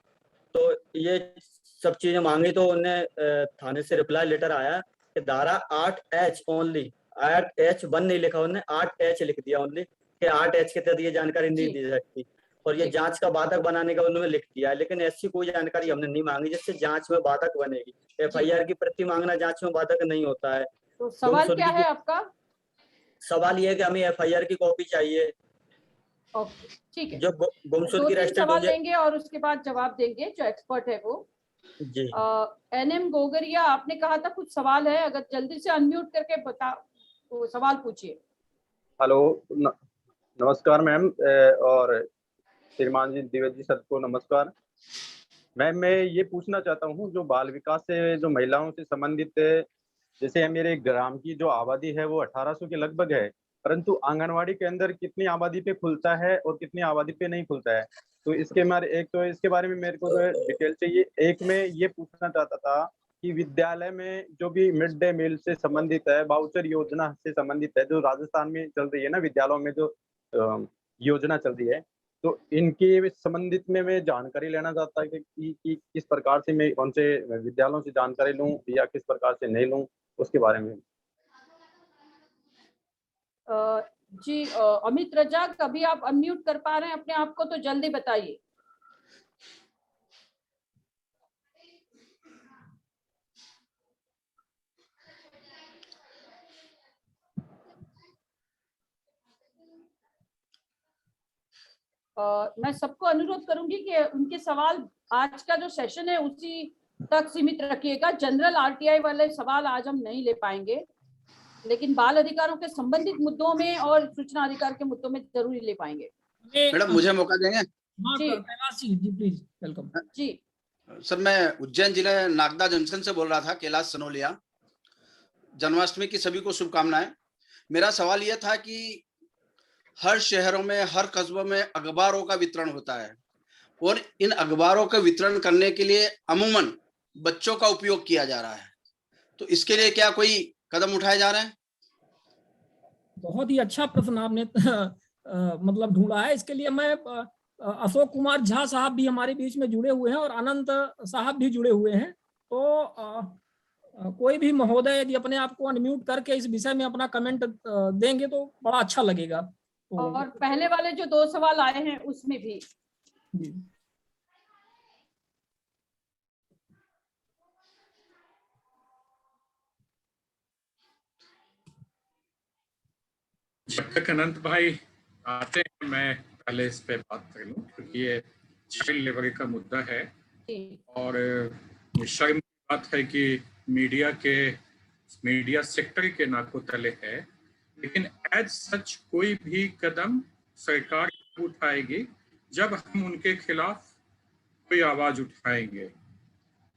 तो ये सब चीजें मांगी तो उन्हें थाने से रिप्लाई लेटर आया कि धारा 8H ओनली, 8H1 नहीं लिखा उन्होंने, 8H लिख दिया ओनली कि 8H के तहत ये जानकारी नहीं दी सकती, और ये जांच का बाधक बनाने का उन्होंने लिख दिया है। लेकिन ऐसी कोई जानकारी हमने नहीं मांगी जिससे जांच में बाधक बनेगी। एफआईआर की प्रति मांगना जांच में बाधक नहीं होता है। तो सवाल क्या है आपका? सवाल ये है कि हमें एफआईआर की कॉपी चाहिए। ओके ठीक है, जो गुमशुदगी दो तीन रजिस्टर्ड सवाल हुई है। लेंगे और उसके बाद जवाब देंगे, जो एक्सपर्ट है वो। जी एनएम गोगरिया, आपने कहा था कुछ सवाल है, अगर जल्दी से अनम्यूट करके बता, तो सवाल पूछिए। हेलो, नमस्कार मैम, और श्रीमान जी द्विवेदी जी सर को नमस्कार। मैम मैं ये पूछना चाहता हूँ, जो बाल विकास से जो महिलाओं से संबंधित, जैसे मेरे ग्राम की जो आबादी है वो 1800 के लगभग है, परंतु आंगनवाड़ी के अंदर कितनी आबादी पे खुलता है और कितनी आबादी पे नहीं खुलता है, तो इसके बारे में मेरे को जो डिटेल चाहिए। एक में ये पूछना चाहता था कि विद्यालय में जो भी मिड डे मील से संबंधित है, वाउचर योजना से संबंधित है, जो राजस्थान में चल रही है ना, विद्यालयों में जो योजना चल रही है, तो इनके संबंधित में मैं जानकारी लेना चाहता है कि किस प्रकार से मैं उनसे विद्यालयों से जानकारी लूं या किस प्रकार से नहीं लूं, उसके बारे में। जी अमित रजाक, अभी आप अनम्यूट कर पा रहे हैं अपने आप को, तो जल्दी बताइए। मैं सबको अनुरोध करूंगी कि उनके सवाल, आज का जो सेशन है उसी तक सीमित रखिएगा। जनरल आरटीआई वाले सवाल आज हम नहीं ले पाएंगे, लेकिन बाल अधिकारों के संबंधित मुद्दों में और सूचना अधिकार के मुद्दों में जरूर ले पाएंगे। मैडम मुझे मौका देंगे? जी Kailash ji please welcome. Ji sir, मैं उज्जैन जिले नागदा जंक्शन से बोल रहा था, कैलाश सनोलिया। जन्माष्टमी की सभी को शुभकामनाएं। मेरा सवाल यह था कि हर शहरों में, हर कस्बों में अखबारों का वितरण होता है, और इन अखबारों का वितरण करने के लिए अमूमन बच्चों का उपयोग किया जा रहा है, तो इसके लिए क्या कोई कदम उठाए जा रहे हैं? बहुत ही अच्छा प्रश्न आपने मतलब ढूंढा है। इसके लिए मैं अशोक कुमार झा साहब भी हमारे बीच में जुड़े हुए हैं और अनंत साहब भी जुड़े हुए हैं, तो कोई भी महोदय यदि अपने आप को अनम्यूट करके इस विषय में अपना कमेंट देंगे तो बड़ा अच्छा लगेगा। तो और पहले वाले जो 2 सवाल आए हैं उसमें भी जब तक अनंत भाई आते हैं मैं पहले इस पे बात कर लूं, क्योंकि ये चाइल्ड लेबर का मुद्दा है और शर्म की बात है कि मीडिया सेक्टर के नाकों तले है, लेकिन एज सच कोई भी कदम सरकार उठाएगी जब हम उनके खिलाफ कोई आवाज उठाएंगे।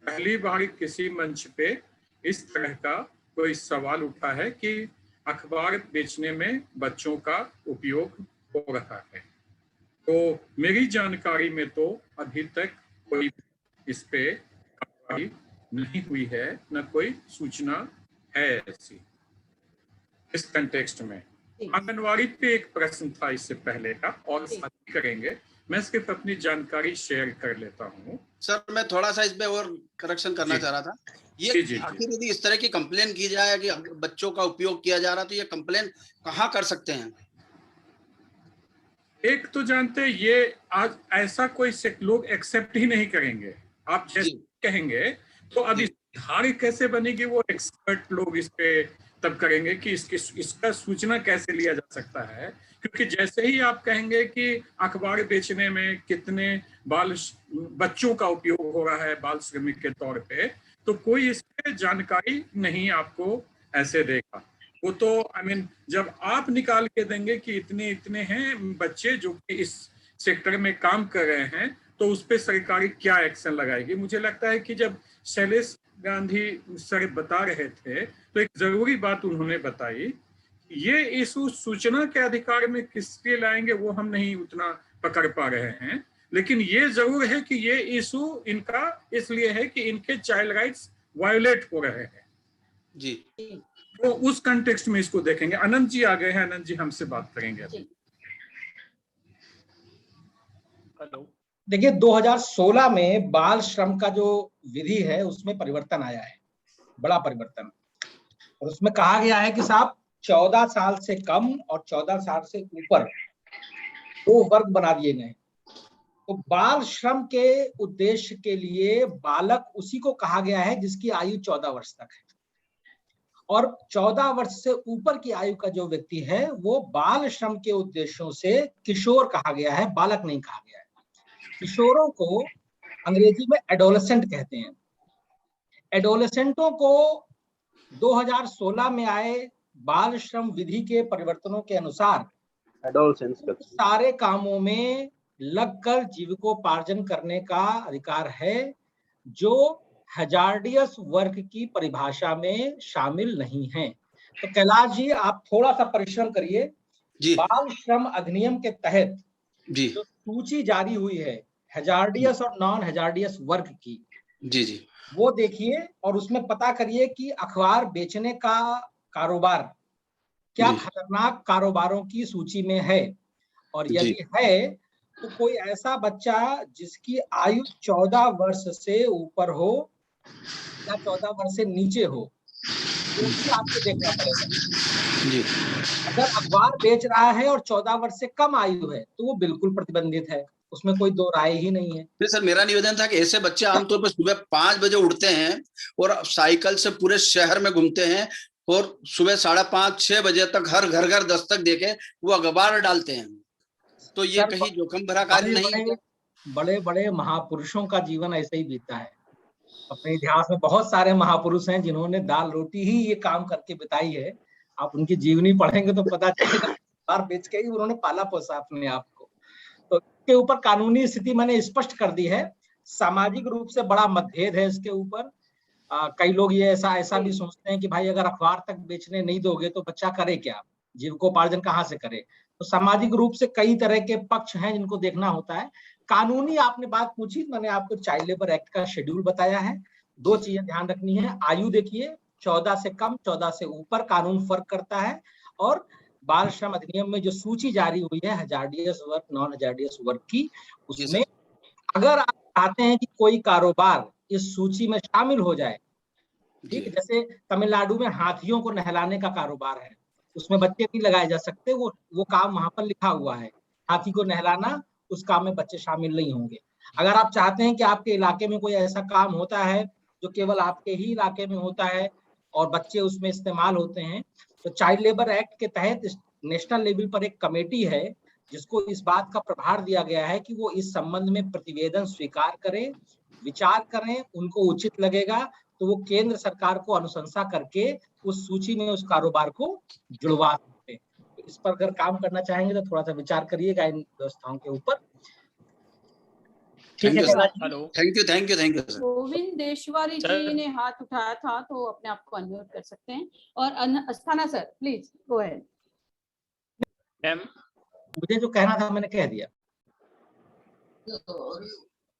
पहली बार किसी मंच पे इस तरह का कोई सवाल उठा है कि अखबार बेचने में बच्चों का उपयोग हो रहा है। तो मेरी जानकारी में तो अभी तक कोई इस पे कार्रवाई नहीं हुई है, न कोई सूचना है ऐसी इस कंटेक्स्ट में। आंगनवाड़ी पे एक प्रश्न था इससे पहले का, और साथ करेंगे। मैं सिर्फ अपनी जानकारी शेयर कर लेता हूँ। सर मैं थोड़ा सा इसमें और करेक्शन करना चाह रहा था। ये आखिर यदि इस तरह की कंप्लेन की जाए कि बच्चों का उपयोग किया जा रहा, तो ये कंप्लेन कहाँ कर सकते हैं? एक तो जानते हैं, ये आज ऐसा कोई लोग एक्सेप्ट ही नहीं करेंगे। आप जैसे कहेंगे तो अब इस धारा कैसे बनेगी, वो एक्सपर्ट लोग इस पे तब करेंगे कि इसका सूचना कैसे लिया जा सकता है। क्योंकि जैसे ही आप कहेंगे कि अखबार बेचने में कितने बच्चों का उपयोग हो रहा है बाल श्रमिक के तौर पे, तो कोई इस पे जानकारी नहीं आपको ऐसे देगा। वो तो जब आप निकाल के देंगे कि इतने इतने हैं बच्चे जो कि इस सेक्टर में काम कर रहे हैं, तो उस पे सरकारी क्या एक्शन लगाएगी। मुझे लगता है कि जब शैलेश गांधी सर बता रहे थे तो एक जरूरी बात उन्होंने बताई, ये इशू सूचना के अधिकार में किसके लाएंगे वो हम नहीं उतना पकड़ पा रहे हैं, लेकिन ये जरूर है कि ये इशू इनका इसलिए है कि इनके चाइल्ड राइट्स वायोलेट हो रहे हैं जी। तो उस कंटेक्स्ट में इसको देखेंगे। अनंत जी आ गए हैं, अनंत जी हमसे बात करेंगे अभी। हेलो। देखिए 2016 में बाल श्रम का जो विधि है उसमें परिवर्तन आया है, बड़ा परिवर्तन। और उसमें कहा गया है कि साहब 14 साल से कम और 14 साल से ऊपर 2 वर्ग बना दिए गए। तो बाल श्रम के उद्देश्य के लिए बालक उसी को कहा गया है जिसकी आयु 14 वर्ष तक है, और 14 वर्ष से ऊपर की आयु का जो व्यक्ति है वो बाल श्रम के उद्देश्यों से किशोर कहा गया है, बालक नहीं कहा गया है। किशोरों को अंग्रेजी में एडोलेसेंट कहते हैं। एडोलेसेंटों को 2016 में आए बाल श्रम विधि के परिवर्तनों के अनुसार सारे कामों में लगकर जीविकोपार्जन करने का अधिकार है, जो हजार्डियस वर्ग की परिभाषा में शामिल नहीं है। तो कैलाश जी आप थोड़ा सा परिश्रम करिए, बाल श्रम अधिनियम के तहत जो सूची जारी हुई है हजार्डियस और नॉन हजार्डियस वर्ग की, जी वो देखिए और उसमें पता करिए कि अखबार बेचने का कारोबार क्या खतरनाक कारोबारों की सूची में है, और यदि है तो कोई ऐसा बच्चा जिसकी आयु 14 वर्ष से ऊपर हो या 14 वर्ष से नीचे हो, तो भी आपको देखना पड़ेगा। जी। अगर अखबार बेच रहा है और 14 वर्ष से कम आयु है तो वो बिल्कुल प्रतिबंधित है, उसमें कोई दो राय ही नहीं है। फिर सर मेरा निवेदन था कि ऐसे बच्चे आमतौर पर सुबह 5 बजे उठते हैं और साइकिल से पूरे शहर में घूमते हैं और सुबह 5:30-6 बजे तक हर घर दस्तक देके वो अखबार डालते हैं, तो ये कहीं जोखिम भरा कार्य नहीं है? बड़े बड़े महापुरुषों का जीवन ऐसे ही बीता है। अपने इतिहास में बहुत सारे महापुरुष हैं जिन्होंने दाल रोटी ही ये काम करके बिताई है। आप उनकी जीवनी पढ़ेंगे तो पता चलेगा बार बेच के ही उन्होंने पाला पोसा अपने आप को। तो इसके ऊपर कानूनी स्थिति मैंने स्पष्ट कर दी है। सामाजिक रूप से बड़ा मतभेद है इसके ऊपर। कई लोग ये ऐसा भी सोचते हैं कि भाई अगर अखबार तक बेचने नहीं दोगे तो बच्चा करे क्या, जीविकोपार्जन कहाँ से करे। तो सामाजिक रूप से कई तरह के पक्ष हैं जिनको देखना होता है। कानूनी आपने बात पूछी, मैंने आपको चाइल्ड लेबर एक्ट का शेड्यूल बताया है। 2 चीजें ध्यान रखनी है, आयु देखिए 14 से कम 14 से ऊपर कानून फर्क करता है, और बाल श्रम अधिनियम में जो सूची जारी हुई है हजार्डियस वर्ग नॉन हजार्डियस वर्ग की, उसमें अगर आप चाहते हैं कि कोई कारोबार इस सूची में शामिल हो जाए, ठीक, जैसे तमिलनाडु में हाथियों को नहलाने का कारोबार है, उसमें बच्चे नहीं लगाए जा सकते, वो काम वहां पर लिखा हुआ है, हाथी को नहलाना, उस काम में बच्चे शामिल नहीं होंगे। अगर आप चाहते हैं कि आपके इलाके में कोई ऐसा काम होता है जो केवल आपके ही इलाके में होता है और बच्चे उसमें इस्तेमाल होते हैं, तो चाइल्ड लेबर एक्ट के तहत नेशनल लेवल पर एक कमेटी है जिसको इस बात का प्रभार दिया गया है कि वो इस संबंध में प्रतिवेदन स्वीकार करें, विचार करें, उनको उचित लगेगा तो वो केंद्र सरकार को अनुशंसा करके उस सूची में उस कारोबार को जुड़वा सकते हैं। तो इस पर अगर काम करना चाहेंगे तो थोड़ा सा विचार करिएगा इन व्यवस्थाओं के ऊपर। ठीक है, थैंक यू सर। गोविंद देशवारी जी ने हाथ उठाया था तो अपने आप को अनम्यूट कर सकते हैं। और Asthana sir please go ahead. Ma'am मुझे जो कहना था मैंने कह दिया।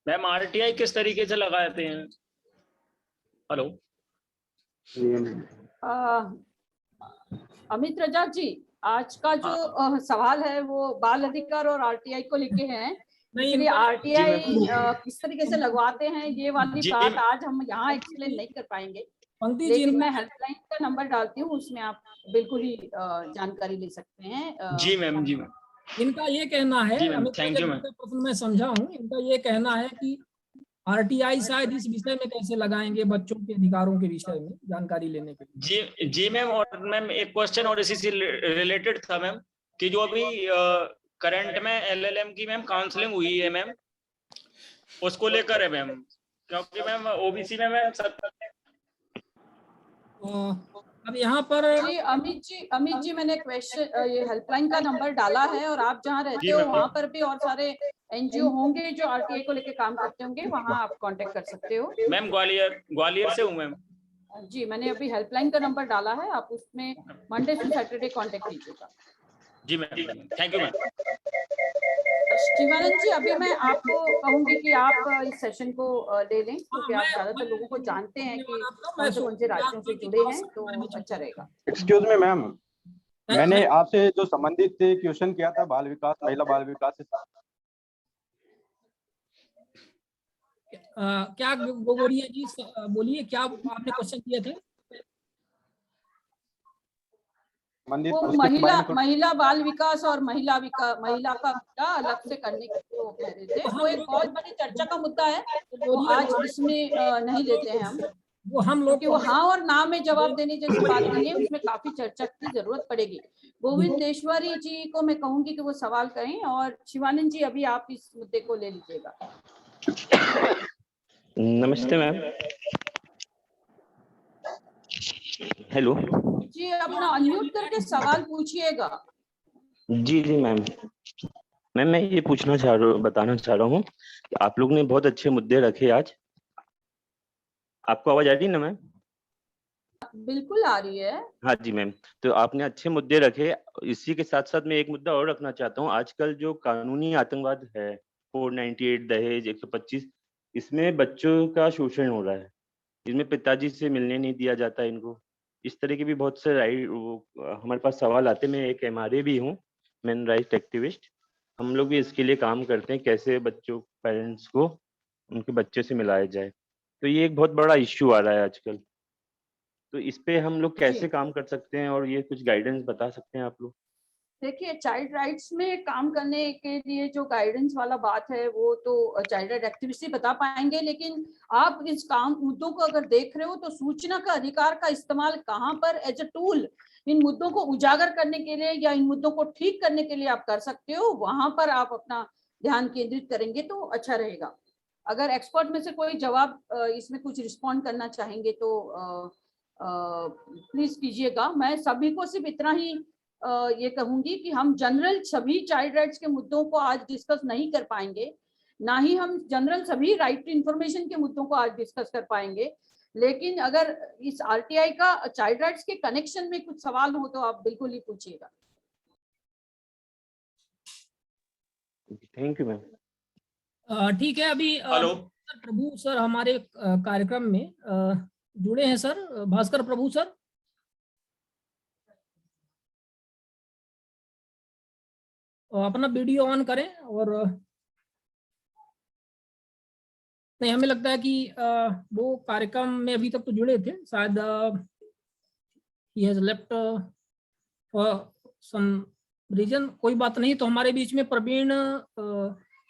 मैम आरटीआई किस तरीके से लगाते हैं? हेलो अमित रजा जी, आज का जो सवाल है वो बाल अधिकार और आरटीआई को लेके है, इसलिए आरटीआई किस तरीके से लगवाते हैं ये वाली बात आज हम यहाँ एक्सप्लेन नहीं कर पाएंगे, लेकिन मैं हेल्पलाइन का नंबर डालती हूँ, उसमें आप बिल्कुल ही जानकारी ले सकते हैं। जी मैम, जी मैम। इनका ये कहना है, थैंक यू मैम। प्रश्न मैं समझा हूँ, इनका ये कहना है कि आरटीआई शायद इस विषय में कैसे लगाएंगे, बच्चों के अधिकारों के विषय में जानकारी लेने के लिए। जी मैम, और मैम एक क्वेश्चन और इसी से रिलेटेड था मैम, कि जो अभी करंट में एलएलएम की मैम काउंसलिंग हुई है मैम, उसको लेकर है मैम, क्योंकि मैम ओबीसी में मैम अब यहाँ पर जी अमित जी मैंने क्वेश्चन ये हेल्पलाइन का नंबर डाला है, और आप जहाँ रहते हो वहाँ पर भी और सारे एनजीओ होंगे जो आरटीआई को लेकर काम करते होंगे, वहाँ आप कांटेक्ट कर सकते हो। मैम ग्वालियर से हूँ मैम। जी मैंने अभी हेल्पलाइन का नंबर डाला है, आप उसमें मंडे से सैटरडे कांटेक्ट कीजिएगा। जी ma'am, thank you ma'am. Shivanand ji, अभी मैं आपको कहूंगी कि आप इस सेशन को ले लें, क्योंकि आप ज्यादातर लोगों को जानते हैं कि कौन से राज्यों से जुड़े हैं, तो अच्छा रहेगा। एक्सक्यूज मी मैम, मैंने आपसे जो संबंधित क्वेश्चन किया था बाल विकास, महिला बाल विकास से क्या गोगोरिया जी बोलिए, क्या आपने क्वेश्चन किए थे? वो महिला बाल विकास और महिला का मुद्दा अलग से करने की वो कह रहे थे, वो एक बहुत बड़ी चर्चा का मुद्दा है, वो आज इसमें नहीं लेते हैं हम, क्योंकि वो हाँ और ना में जवाब देने जैसी बात नहीं है, उसमें काफी चर्चा की जरूरत पड़ेगी। गोविंद देशवारी जी को मैं कहूंगी कि वो सवाल करें, और शिवानंद जी अभी आप इस मुद्दे को ले लीजिएगा। नमस्ते मैम। हेलो जी, अपना अनम्यूट करके सवाल पूछिएगा। जी मैम, मैं ये बताना चाह रहा हूँ कि आप लोग ने बहुत अच्छे मुद्दे रखे आज। आपको आवाज आ रही है ना मैम? बिल्कुल आ रही है। हाँ जी मैम, तो आपने अच्छे मुद्दे रखे। इसी के साथ साथ मैं एक मुद्दा और रखना चाहता हूँ। आजकल जो कानूनी आतंकवाद है, 498 दहेज 125, इसमें बच्चों का शोषण हो रहा है। इसमें पिताजी से मिलने नहीं दिया जाता इनको। इस तरह के भी बहुत से हमारे पास सवाल आते। मैं एक MRA भी हूँ, मैन राइट एक्टिविस्ट। हम लोग भी इसके लिए काम करते हैं, कैसे बच्चों पेरेंट्स को उनके बच्चे से मिलाया जाए। तो ये एक बहुत बड़ा इश्यू आ रहा है आजकल, तो इस पे हम लोग कैसे काम कर सकते हैं, और ये कुछ गाइडेंस बता सकते हैं आप लोग? देखिए, चाइल्ड राइट्स में काम करने के लिए जो गाइडेंस वाला बात है वो तो चाइल्ड राइट एक्टिविस्ट ही बता पाएंगे, लेकिन आप इस काम मुद्दों को अगर देख रहे हो तो सूचना का अधिकार का इस्तेमाल कहाँ पर एज अ टूल इन मुद्दों को उजागर करने के लिए या इन मुद्दों को ठीक करने के लिए आप कर सकते हो, वहां पर आप अपना ध्यान केंद्रित करेंगे तो अच्छा रहेगा। अगर एक्सपर्ट में से कोई जवाब इसमें कुछ रिस्पॉन्ड करना चाहेंगे तो प्लीज कीजिएगा। मैं सभी को सिर्फ इतना ही ये कहूंगी कि हम जनरल सभी चाइल्ड राइट्स के मुद्दों को आज डिस्कस नहीं कर पाएंगे, ना ही हम जनरल सभी राइट टू इंफॉर्मेशन के मुद्दों को आज डिस्कस कर पाएंगे, लेकिन अगर इस आरटीआई का चाइल्ड राइट्स के कनेक्शन में कुछ सवाल हो तो आप बिल्कुल ही पूछिएगा। Thank you ma'am. ठीक है, अभी प्रभु सर हमारे कार्यक्रम में जुड़े हैं। सर भास्कर प्रभु सर, अपना वीडियो ऑन करें। और नहीं, हमें लगता है कि वो कार्यक्रम में अभी तक तो जुड़े थे, शायद he has left for some reason। कोई बात नहीं, तो हमारे बीच में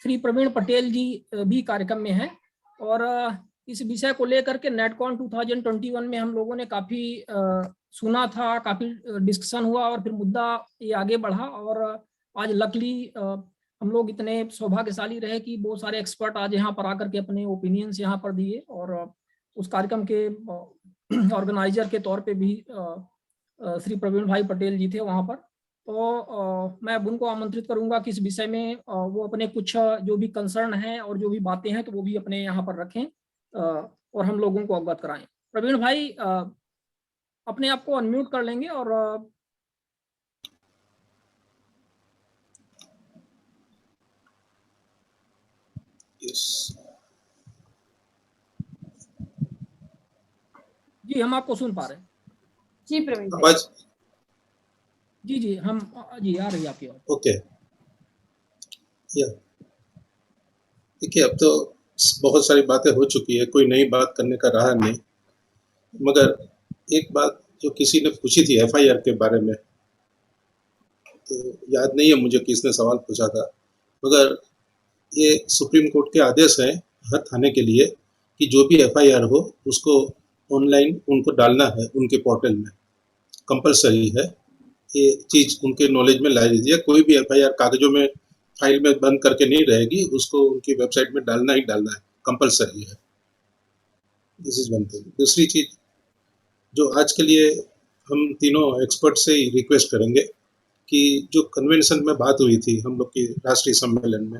श्री प्रवीण पटेल जी भी कार्यक्रम में हैं, और इस विषय को लेकर के नेटकॉन 2021 में हम लोगों ने काफी सुना था, काफी डिस्कशन हुआ, और फिर मुद्दा ये आगे बढ़ा, और आज लकली हम लोग इतने सौभाग्यशाली रहे कि बहुत सारे एक्सपर्ट आज यहाँ पर आकर के अपने ओपिनियंस यहाँ पर दिए, और उस कार्यक्रम के ऑर्गेनाइजर के तौर पे भी श्री प्रवीण भाई पटेल जी थे वहाँ पर। तो मैं अब उनको आमंत्रित करूंगा कि इस विषय में वो अपने कुछ जो भी कंसर्न हैं और जो भी बातें हैं तो वो भी अपने यहाँ पर रखें और हम लोगों को अवगत कराएं। प्रवीण भाई अपने आप को अनम्यूट कर लेंगे और जी हम आपको सुन पा रहे हैं। जी प्रवीण भाई। आवाज जी हम जी आ रही है आपकी आवाज। ओके या देखिए, अब तो बहुत सारी बातें हो चुकी है, कोई नई बात करने का रहा नहीं, मगर एक बात जो किसी ने पूछी थी एफआईआर के बारे में, तो याद नहीं है मुझे किसने सवाल पूछा था, मगर ये सुप्रीम कोर्ट के आदेश है हर थाने के लिए कि जो भी एफआईआर हो उसको ऑनलाइन उनको डालना है उनके पोर्टल में, कंपलसरी है ये चीज उनके नॉलेज में लाई दीजिए। कोई भी एफआईआर कागजों में फाइल में बंद करके नहीं रहेगी, उसको उनकी वेबसाइट में डालना ही डालना है, कंपलसरी है। This is one thing. दूसरी चीज जो आज के लिए हम तीनों एक्सपर्ट से ही रिक्वेस्ट करेंगे कि जो कन्वेंशन में बात हुई थी हम लोग की राष्ट्रीय सम्मेलन में,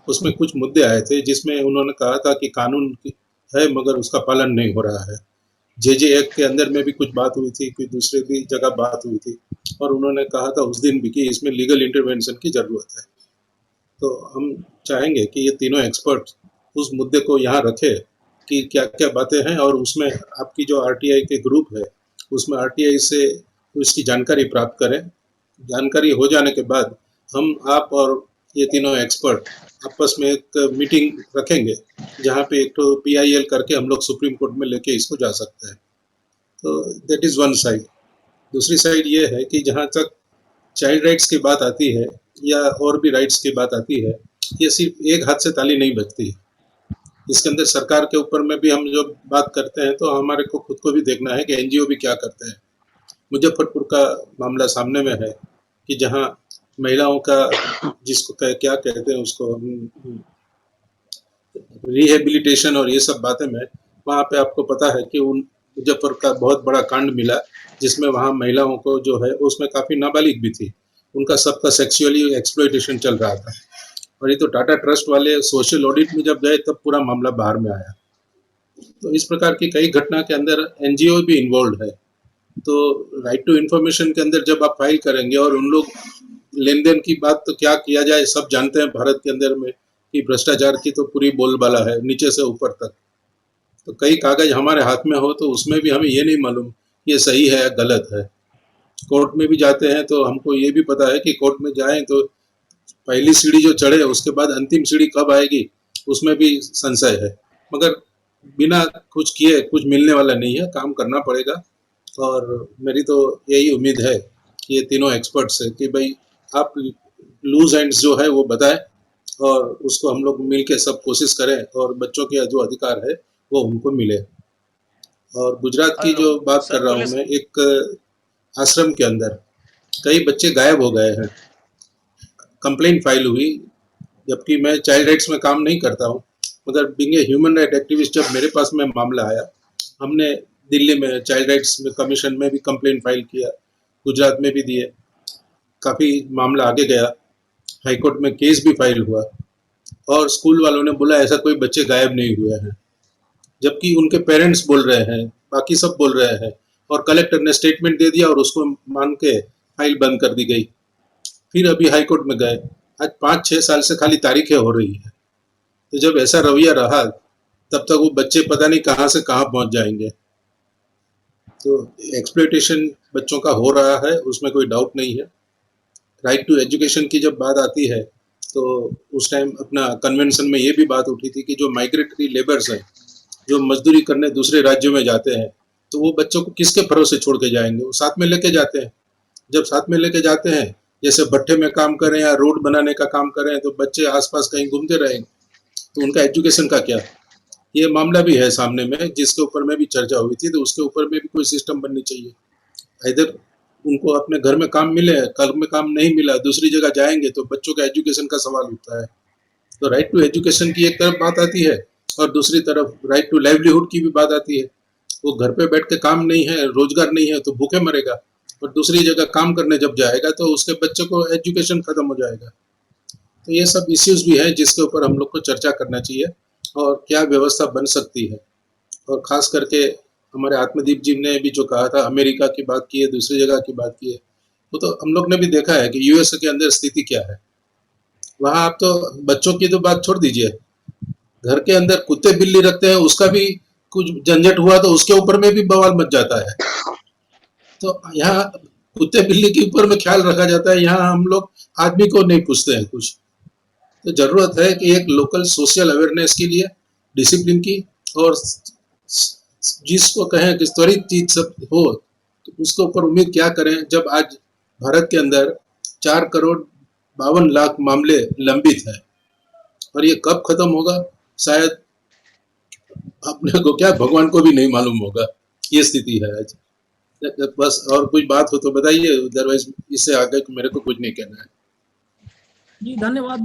उसमें कुछ मुद्दे आए थे जिसमें उन्होंने कहा था कि कानून है मगर उसका पालन नहीं हो रहा है। जे एक्ट के अंदर में भी कुछ बात हुई थी, कोई दूसरे भी जगह बात हुई थी, और उन्होंने कहा था उस दिन भी कि इसमें लीगल इंटरवेंशन की जरूरत है। तो हम चाहेंगे कि ये तीनों एक्सपर्ट उस मुद्दे को यहाँ रखे कि क्या क्या बातें हैं, और उसमें आपकी जो आरटीआई के ग्रुप है उसमें आरटीआई से उसकी जानकारी प्राप्त करें। जानकारी हो जाने के बाद हम आप और ये तीनों एक्सपर्ट आपस में एक मीटिंग रखेंगे जहाँ पे एक तो PIL करके हम लोग सुप्रीम कोर्ट में लेके इसको जा सकते हैं। तो दैट इज़ वन साइड। दूसरी साइड ये है कि जहाँ तक चाइल्ड राइट्स की बात आती है या और भी राइट्स की बात आती है, ये सिर्फ एक हाथ से ताली नहीं बजती है। इसके अंदर सरकार के ऊपर में भी हम जो बात करते हैं तो हमारे को खुद को भी देखना है कि NGO भी क्या करते हैं। मुजफ्फरपुर का मामला सामने में है कि जहाँ महिलाओं का जिसको क्या कहते हैं उसको रिहेबिलिटेशन और ये सब बातें में, वहाँ पे आपको पता है कि उन मुजफ्फर का बहुत बड़ा कांड मिला जिसमें वहाँ महिलाओं को जो है उसमें काफ़ी नाबालिग भी थी, उनका सबका सेक्सुअली एक्सप्लॉइटेशन चल रहा था। और ये तो टाटा ट्रस्ट वाले सोशल ऑडिट में जब गए तब पूरा मामला बाहर में आया। तो इस प्रकार की कई घटना के अंदर NGO भी इन्वॉल्व है। तो राइट टू इन्फॉर्मेशन के अंदर जब आप फाइल करेंगे, और उन लोग लेन देन की बात तो क्या किया जाए, सब जानते हैं भारत के अंदर में कि भ्रष्टाचार की तो पूरी बोलबाला है नीचे से ऊपर तक। तो कई कागज हमारे हाथ में हो तो उसमें भी हमें ये नहीं मालूम ये सही है या गलत है। कोर्ट में भी जाते हैं तो हमको ये भी पता है कि कोर्ट में जाएं तो पहली सीढ़ी जो चढ़े उसके बाद अंतिम सीढ़ी कब आएगी उसमें भी संशय है। मगर बिना कुछ किए कुछ मिलने वाला नहीं है, काम करना पड़ेगा। और मेरी तो यही उम्मीद है कि ये तीनों एक्सपर्ट से कि भाई आप लूज एंड्स जो है वो बताएं और उसको हम लोग मिल के सब कोशिश करें और बच्चों के जो अधिकार है वो उनको मिले। और गुजरात की जो बात कर रहा हूँ मैं, एक आश्रम के अंदर कई बच्चे गायब हो गए हैं, कंप्लेंट फाइल हुई, जबकि मैं चाइल्ड राइट्स में काम नहीं करता हूँ, मगर being a human right activist जब मेरे पास में मामला आया, हमने दिल्ली में चाइल्ड राइट्स में कमीशन में भी कंप्लेंट फाइल किया, गुजरात में भी दिए, काफ़ी मामला आगे गया, हाईकोर्ट में केस भी फाइल हुआ और स्कूल वालों ने बोला ऐसा कोई बच्चे गायब नहीं हुए हैं, जबकि उनके पेरेंट्स बोल रहे हैं, बाकी सब बोल रहे हैं, और कलेक्टर ने स्टेटमेंट दे दिया और उसको मान के फाइल बंद कर दी गई। फिर अभी हाईकोर्ट में गए, आज 5-6 साल से खाली तारीखें हो रही है। तो जब ऐसा रवैया रहा तब तक वो बच्चे पता नहीं कहाँ से कहाँ पहुँच जाएंगे। तो एक्सप्लॉयटेशन बच्चों का हो रहा है, उसमें कोई डाउट नहीं है। राइट टू एजुकेशन की जब बात आती है तो उस टाइम अपना कन्वेंशन में ये भी बात उठी थी कि जो माइग्रेटरी लेबर्स हैं, जो मजदूरी करने दूसरे राज्यों में जाते हैं, तो वो बच्चों को किसके भरोसे छोड़ के जाएंगे, वो साथ में लेके जाते हैं। जब साथ में लेके जाते हैं, जैसे भट्टे में काम करें या रोड बनाने का काम करें, तो बच्चे आसपास कहीं घूमते रहेंगे, तो उनका एजुकेशन का क्या। ये मामला भी है सामने में, जिसके ऊपर में भी चर्चा हुई थी, तो उसके ऊपर में भी कोई सिस्टम बननी चाहिए। इधर उनको अपने घर में काम मिले, कल में काम नहीं मिला, दूसरी जगह जाएंगे तो बच्चों का एजुकेशन का सवाल उठता है। तो राइट टू एजुकेशन की एक तरफ बात आती है और दूसरी तरफ राइट टू लाइवलीहुड की भी बात आती है। वो घर पे बैठ के काम नहीं है, रोजगार नहीं है, तो भूखे मरेगा, और दूसरी जगह काम करने जब जाएगा तो उसके बच्चे को एजुकेशन खत्म हो जाएगा। तो ये सब इश्यूज भी है जिसके ऊपर हम लोग को चर्चा करना चाहिए और क्या व्यवस्था बन सकती है। और खास करके हमारे आत्मदीप जी ने भी जो कहा था, अमेरिका की बात की है, दूसरी जगह की बात की है, वो तो हम लोग ने भी देखा है कि यूएसए के अंदर स्थिति क्या है। वहाँ आप तो बच्चों की तो बात छोड़ दीजिए, घर के अंदर कुत्ते बिल्ली रखते हैं, उसका भी कुछ झंझट हुआ तो उसके ऊपर में भी बवाल मच जाता है। तो यहाँ कुत्ते बिल्ली के ऊपर में ख्याल रखा जाता है, यहाँ हम लोग आदमी को नहीं पूछते हैं कुछ। तो जरूरत है कि एक लोकल सोशल अवेयरनेस के लिए डिसिप्लिन की, और जिसको कहें कि त्वरित चीज सब हो तो उसके ऊपर उम्मीद क्या करें, जब आज भारत के अंदर 4,52,00,000 मामले लंबित है, और ये कब खत्म होगा शायद अपने को क्या, भगवान को भी नहीं मालूम होगा। ये स्थिति है आज। बस और कुछ बात हो तो बताइए, अदरवाइज इससे आगे मेरे को कुछ नहीं कहना है। जी धन्यवाद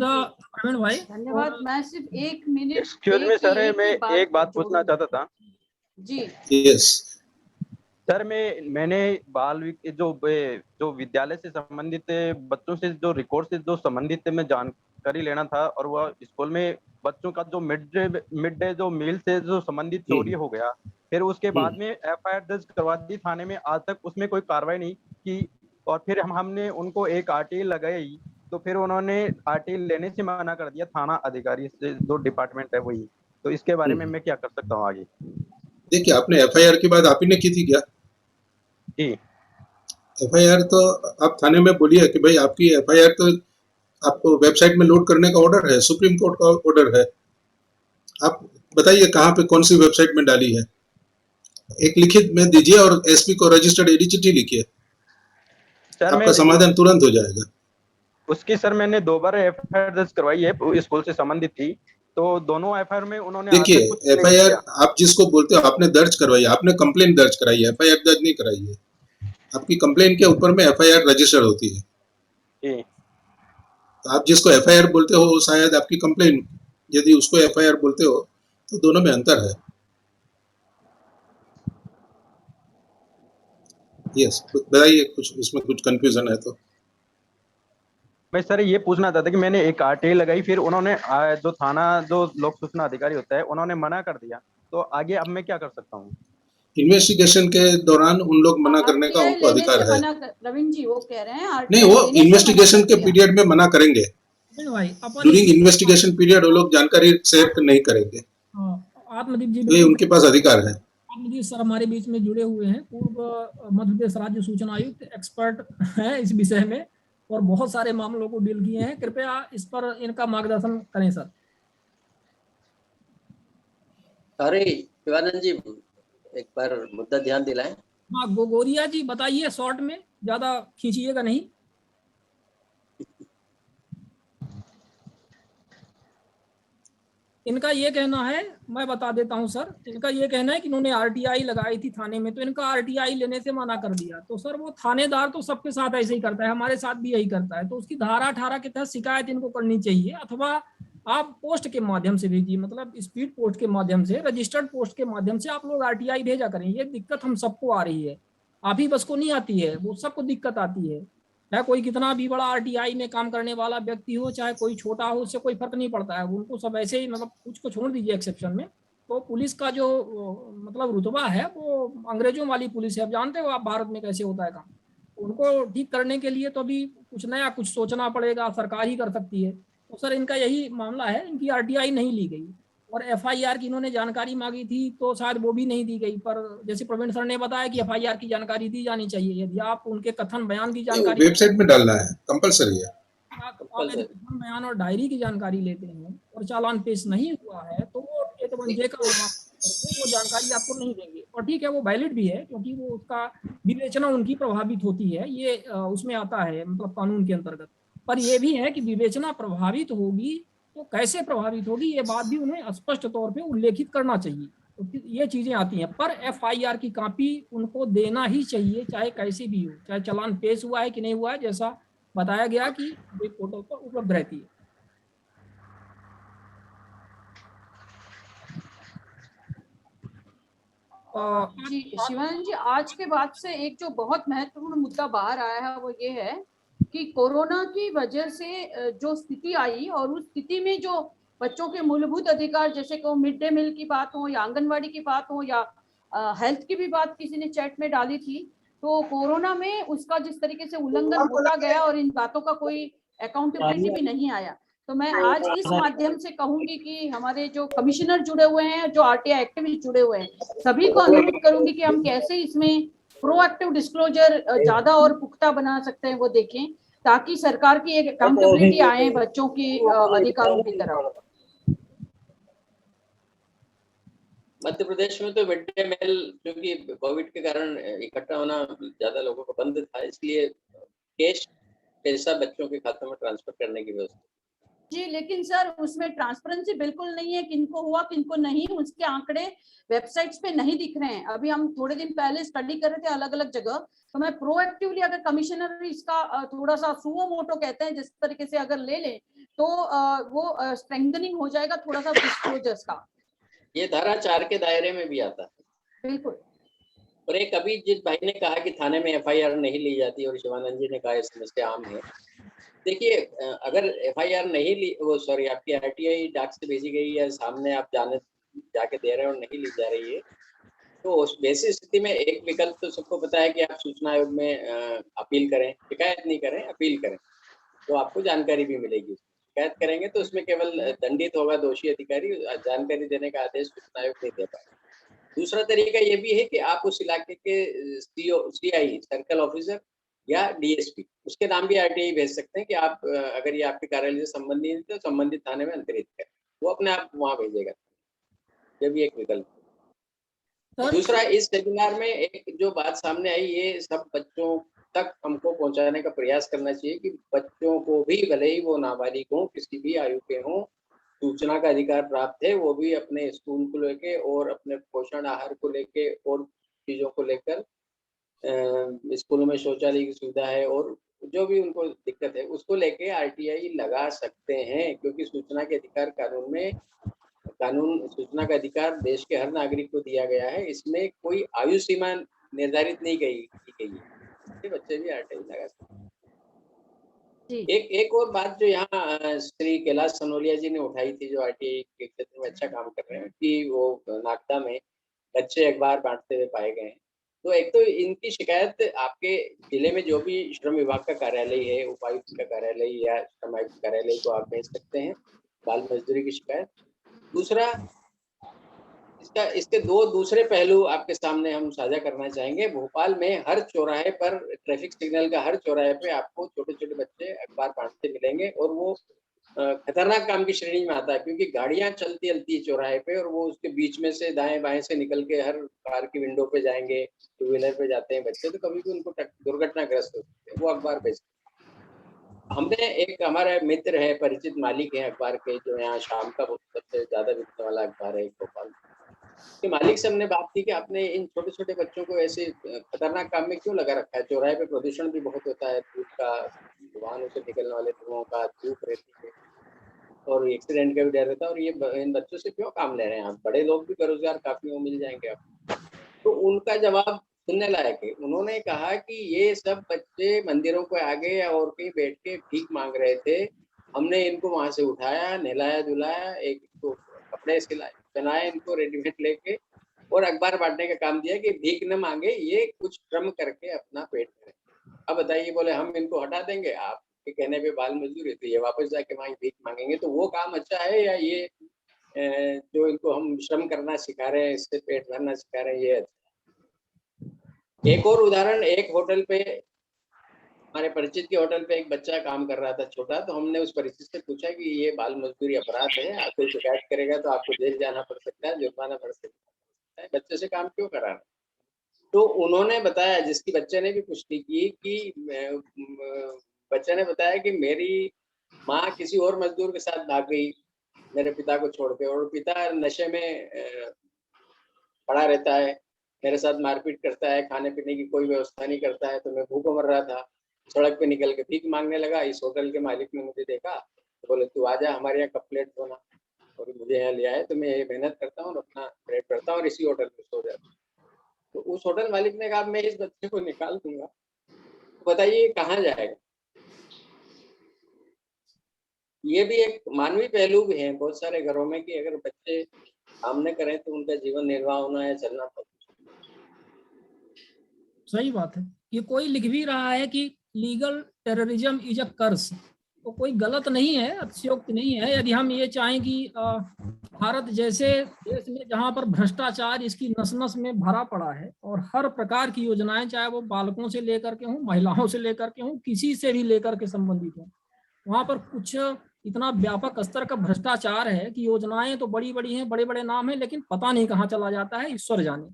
प्रवीण भाई। धन्यवाद। मैं सिर्फ 1 मिनट एक्सक्यूज मी सर, मैं एक बात पूछना चाहता था। जी यस सर, मैंने जो विद्यालय से संबंधित बच्चों से जो रिकॉर्ड से जो संबंधित मैं जानकारी लेना था, और वह स्कूल में बच्चों का जो मिड डे जो मील से जो संबंधित चोरी हो गया, फिर उसके बाद में एफआईआर दर्ज करवा दी थाने में, आज तक उसमें कोई कार्रवाई नहीं की, और फिर हमने उनको एक आरटीआई लगाई, तो फिर उन्होंने आरटीआई लेने से मना कर दिया, थाना अधिकारी से जो डिपार्टमेंट है वही। तो इसके बारे में मैं क्या कर सकता हूँ आगे? देखिए, आपने एफआईआर की बात आप ही ने की थी क्या? जी। एफआईआर तो आप थाने में बोलिए कि भाई आपकी एफआईआर तो आपको वेबसाइट में लोड करने का ऑर्डर है, सुप्रीम कोर्ट का ऑर्डर है। आप बताइए कहाँ पे कौन सी वेबसाइट में डाली है, एक लिखित में दीजिए और एसपी को रजिस्टर्ड एडी चिट्ठी लिखिए, आपका समाधान तुरंत हो जाएगा। उसकी सर मैंने 2 बार एफआईआर दर्ज करवाई है, स्कूल से संबंधित थी, तो दोनों एफआईआर में उन्होंने देखिए एफआईआर आप जिसको बोलते हो आपने दर्ज करवाई है, आपने कंप्लेन दर्ज कराई है, एफआईआर दर्ज नहीं कराई है। आपकी कंप्लेन के ऊपर में एफआईआर रजिस्टर होती है। तो आप जिसको एफआईआर बोलते हो शायद आपकी कंप्लेन, यदि उसको एफआईआर बोलते हो तो दोनों में अंतर है। यस बताइए, कुछ इसमें कुछ कंफ्यूजन है तो। मैं सर ये पूछना चाहता कि मैंने एक आरटीआई लगाई, फिर उन्होंने जो थाना जो लोक सूचना अधिकारी होता है उन्होंने मना कर दिया, तो आगे अब मैं क्या कर सकता हूँ? इन्वेस्टिगेशन के दौरान उन लोग मना करने का उनको अधिकार है। रविंद्र जी वो कह रहे हैं नहीं, वो इन्वेस्टिगेशन के पीरियड में मना करेंगे। ड्यूरिंग इन्वेस्टिगेशन पीरियड वो लोग जानकारी शेयर नहीं करेंगे। आत्मदीप जी ये उनके पास अधिकार है। आत्मदीप सर हमारे बीच में जुड़े हुए हैं, पूर्व मध्य प्रदेश राज्य सूचना आयुक्त, एक्सपर्ट है इस विषय में और बहुत सारे मामलों को डील किए हैं। कृपया इस पर इनका मार्गदर्शन करें सर। अरे शिवानंद जी एक बार मुद्दा ध्यान दिलाएं। हाँ गोगोरिया जी बताइए, शॉर्ट में, ज्यादा खींचिएगा नहीं। इनका ये कहना है, मैं बता देता हूं सर, इनका ये कहना है कि इन्होंने आरटीआई लगाई थी थाने में, तो इनका आरटीआई लेने से मना कर दिया। तो सर वो थानेदार तो सबके साथ ऐसे ही करता है, हमारे साथ भी यही करता है, तो उसकी धारा 18 के तहत शिकायत इनको करनी चाहिए, अथवा आप पोस्ट के माध्यम से भेजिए, मतलब स्पीड पोस्ट के माध्यम से, रजिस्टर्ड पोस्ट के माध्यम से आप लोग आरटीआई भेजा करें। ये दिक्कत हम सबको आ रही है, आप ही बस को नहीं आती है, वो सबको दिक्कत आती है। चाहे कोई कितना भी बड़ा आरटीआई में काम करने वाला व्यक्ति हो, चाहे कोई छोटा हो, उससे कोई फर्क नहीं पड़ता है, उनको सब ऐसे ही, मतलब कुछ को छोड़ दीजिए एक्सेप्शन में। तो पुलिस का जो मतलब रुतबा है वो अंग्रेजों वाली पुलिस है, अब जानते हो आप भारत में कैसे होता है काम। उनको ठीक करने के लिए तो अभी कुछ नया कुछ सोचना पड़ेगा, सरकार ही कर सकती है। तो सर इनका यही मामला है, इनकी आरटीआई नहीं ली गई, और एफआईआर की इन्होंने जानकारी मांगी थी तो शायद वो भी नहीं दी गई। पर जैसे प्रवीण सर ने बताया कि एफआईआर की जानकारी दी जानी चाहिए, यदि आप उनके कथन बयान की जानकारी वेबसाइट में डालना है, कंपल्सरी है। आप कथन बयान और डायरी की जानकारी लेते हैं और चालान पेश नहीं हुआ है तो वो 1 का वो जानकारी आपको नहीं देंगे। और ठीक है, वो वैलिड भी है, क्योंकि वो उसका विवेचना उनकी प्रभावित होती है, ये उसमें आता है, मतलब कानून के अंतर्गत। पर यह भी है कि विवेचना प्रभावित होगी तो कैसे प्रभावित होगी, ये बात भी उन्हें स्पष्ट तौर पे उल्लेखित करना चाहिए। तो ये चीजें आती हैं, पर एफआईआर की कॉपी उनको देना ही चाहिए, चाहे कैसे भी हो, चाहे चालान पेश हुआ है कि नहीं हुआ है, जैसा बताया गया कि वेब पोर्टल पर उपलब्ध रहती है। जी शिवानंद जी, आज के बाद से एक जो बहुत महत्वपूर्ण मुद्दा बाहर आया है वो ये है कि कोरोना की वजह से जो स्थिति आई, और उस स्थिति में जो बच्चों के मूलभूत अधिकार, जैसे कि मिड डे मील की बात हो या आंगनवाड़ी की बात हो या हेल्थ की भी बात किसी ने चैट में डाली थी, तो कोरोना में उसका जिस तरीके से उल्लंघन होता गया और इन बातों का कोई अकाउंटेबिलिटी भी नहीं आया। तो मैं आज इस माध्यम से कहूंगी कि हमारे जो कमिश्नर जुड़े हुए हैं, जो आरटीआई एक्टिविस्ट जुड़े हुए हैं, सभी को अनुरोध करूंगी कि हम कैसे इसमें प्रोएक्टिव डिस्क्लोजर ज्यादा और पुख्ता बना सकते हैं वो देखें, ताकि सरकार की एक अकाउंटेबिलिटी आए बच्चों की अधिकारों की तरफ। मध्य प्रदेश में तो मिड डे मील क्योंकि कोविड के कारण इकट्ठा होना ज्यादा लोगों को बंद था, इसलिए कैश पैसा बच्चों के खातों में ट्रांसफर करने की व्यवस्था जी, लेकिन सर उसमें ट्रांसपेरेंसी बिल्कुल नहीं है, किनको हुआ किनको नहीं, उसके आंकड़े वेबसाइट्स पे नहीं दिख रहे हैं। अभी हम थोड़े दिन पहले स्टडी कर रहे थे अलग अलग जगह, तो मैं प्रोएक्टिवली अगर कमिश्नर इसका थोड़ा सा सुओ मोटो कहते हैं जिस तरीके से अगर ले लें तो वो स्ट्रेंथनिंग हो जाएगा थोड़ा सा डिस्क्लोजर्स का। ये धारा 4 के दायरे में भी आता है। बिल्कुल। और एक अभी जिस भाई ने कहा कि थाने में एफआईआर नहीं ली जाती और शिवानंद जी ने कहा इस समस्या आम है, देखिए अगर एफआईआर नहीं ली, वो सॉरी आपकी आरटीआई डाक से भेजी गई है, सामने आप जाके दे रहे हैं और नहीं ली जा रही है, तो उस वैसी स्थिति में एक विकल्प तो सबको पता है कि आप सूचना आयोग में अपील करें, शिकायत नहीं करें, अपील करें, तो आपको जानकारी भी मिलेगी। शिकायत करेंगे तो उसमें केवल दंडित होगा दोषी अधिकारी, जानकारी देने का आदेश सूचना आयोग नहीं दे पाए। दूसरा तरीका ये भी है कि आप उस इलाके के सीआई सर्कल ऑफिसर या डीएसपी, उसके नाम भी आरटीआई भेज सकते हैं कि आप अगर ये आपके कार्यालय से संबंधित है तो संबंधित थाने में अंतरित करें, वो अपने आप वहां भेजेगा। ये भी एक विकल्प। दूसरा, इस सेमिनार में एक जो बात सामने आई, ये सब बच्चों तक हमको पहुंचाने का प्रयास करना चाहिए कि बच्चों को भी, भले ही वो नाबालिग हों, किसी भी आयु के हों, सूचना का अधिकार प्राप्त है, वो भी अपने स्कूल को लेके और अपने पोषण आहार को लेके और चीज़ों को लेकर, स्कूलों में शौचालय की सुविधा है और जो भी उनको दिक्कत है उसको लेके आरटीआई लगा सकते हैं, क्योंकि सूचना के अधिकार कानून में, कानून सूचना का अधिकार देश के हर नागरिक को दिया गया है, इसमें कोई आयु सीमा निर्धारित नहीं की गई है, बच्चे भी आरटीआई लगा सकते हैं। एक और बात जो यहाँ श्री कैलाश सनोलिया जी ने उठाई थी, जो आरटीआई के क्षेत्र में अच्छा काम कर रहे हैं, कि वो नागदा में बच्चे अखबार बांटते हुए पाए गए हैं। तो एक तो इनकी शिकायत आपके जिले में जो भी श्रम विभाग का कार्यालय है, उपायुक्त का कार्यालय या श्रम आयुक्त कार्यालय को आप भेज सकते हैं बाल मजदूरी की शिकायत। दूसरा, इसके दो दूसरे पहलू आपके सामने हम साझा करना चाहेंगे। भोपाल में हर चौराहे पर, ट्रैफिक सिग्नल का हर चौराहे पे आपको छोटे छोटे बच्चे अखबार बांटते मिलेंगे, और वो खतरनाक काम की श्रेणी में आता है, क्योंकि गाड़ियां चलती है चौराहे पे और वो उसके बीच में से दाएं बाएं से निकल के हर कार की विंडो पे जाएंगे, टू व्हीलर पे जाते हैं बच्चे, तो कभी भी उनको दुर्घटनाग्रस्त होते हैं, वो अखबार बेचते हैं। हमने एक, हमारे मित्र है, परिचित मालिक है अखबार के, जो यहाँ शाम का सबसे ज्यादा बिकने वाला अखबार है भोपाल के मालिक से हमने बात की कि आपने इन छोटे छोटे बच्चों को ऐसे खतरनाक काम में क्यों लगा रखा है। चौराहे पे प्रदूषण भी बहुत होता है, धूप का, वाहनों से निकलने वाले धुओं का, धूप रहती है और एक्सीडेंट का भी डर रहता है, और ये इन बच्चों से क्यों काम ले रहे हैं आप, बड़े लोग भी बेरोजगार काफी वो मिल जाएंगे आपको। तो उनका जवाब सुनने लायक है। उन्होंने कहा कि ये सब बच्चे मंदिरों के आगे या और कहीं बैठ के भीख मांग रहे थे, हमने इनको वहां से उठाया, नहलाया धुलाया, एक तो कपड़े सिलाए बनाए इनको रेडीमेड लेके, और अखबार बांटने का काम दिया कि भीख न मांगे, ये कुछ श्रम करके अपना पेट भरे। अब बताइए, बोले हम इनको हटा देंगे आपके कहने पे बाल मजदूरी, तो ये वापस जाके वहां भीख मांगेंगे, तो वो काम अच्छा है या ये जो इनको हम श्रम करना सिखा रहे हैं, इससे पेट भरना सिखा रहे हैं, ये अच्छा है। एक और उदाहरण, एक होटल पे, हमारे परिचित के होटल पे एक बच्चा काम कर रहा था छोटा, तो हमने उस परिचित से पूछा कि ये बाल मजदूरी अपराध है, आप कोई शिकायत करेगा तो आपको जेल जाना पड़ सकता है, जुर्माना पड़ सकता है, बच्चे से काम क्यों करा रहे? तो उन्होंने बताया, जिसकी बच्चे ने भी पुष्टि की, कि बच्चे ने बताया कि मेरी माँ किसी और मजदूर के साथ भाग गई मेरे पिता को छोड़ के, और पिता नशे में पड़ा रहता है, मेरे साथ मारपीट करता है, खाने पीने की कोई व्यवस्था नहीं करता है, तो मैं भूखा मर रहा था, सड़क पे निकल के भीख मांगने लगा। इस होटल के मालिक ने मुझे देखा तो बोले तू आजा हमारे यहाँ कप प्लेट धोना, और मुझे यहाँ ले आए, तो मैं ये मेहनत करता हूँ, अपना प्लेट करता हूँ और इसी होटल में सो जाता हूँ। तो उस होटल मालिक ने कहा मैं इस बच्चे को निकाल दूंगा, तो बताइए कहाँ जाएगा। ये भी एक मानवीय पहलू भी है बहुत सारे घरों में, कि अगर बच्चे काम न करें तो उनका जीवन निर्वाह होना या चलना पड़ता। सही बात है। ये कोई लिख भी रहा है कि लीगल टेररिज्म इज अ कर्स, तो कोई गलत नहीं है, अतिशयोक्ति नहीं है। यदि हम ये चाहें कि भारत जैसे देश में जहाँ पर भ्रष्टाचार इसकी नस नस में भरा पड़ा है और हर प्रकार की योजनाएं, चाहे वो बालकों से लेकर के हों, महिलाओं से लेकर के हों, किसी से भी लेकर के संबंधित हों, वहाँ पर कुछ इतना व्यापक स्तर का भ्रष्टाचार है कि योजनाएं तो बड़ी बड़ी हैं, बड़े बड़े नाम हैं, लेकिन पता नहीं कहाँ चला जाता है, ईश्वर जाने।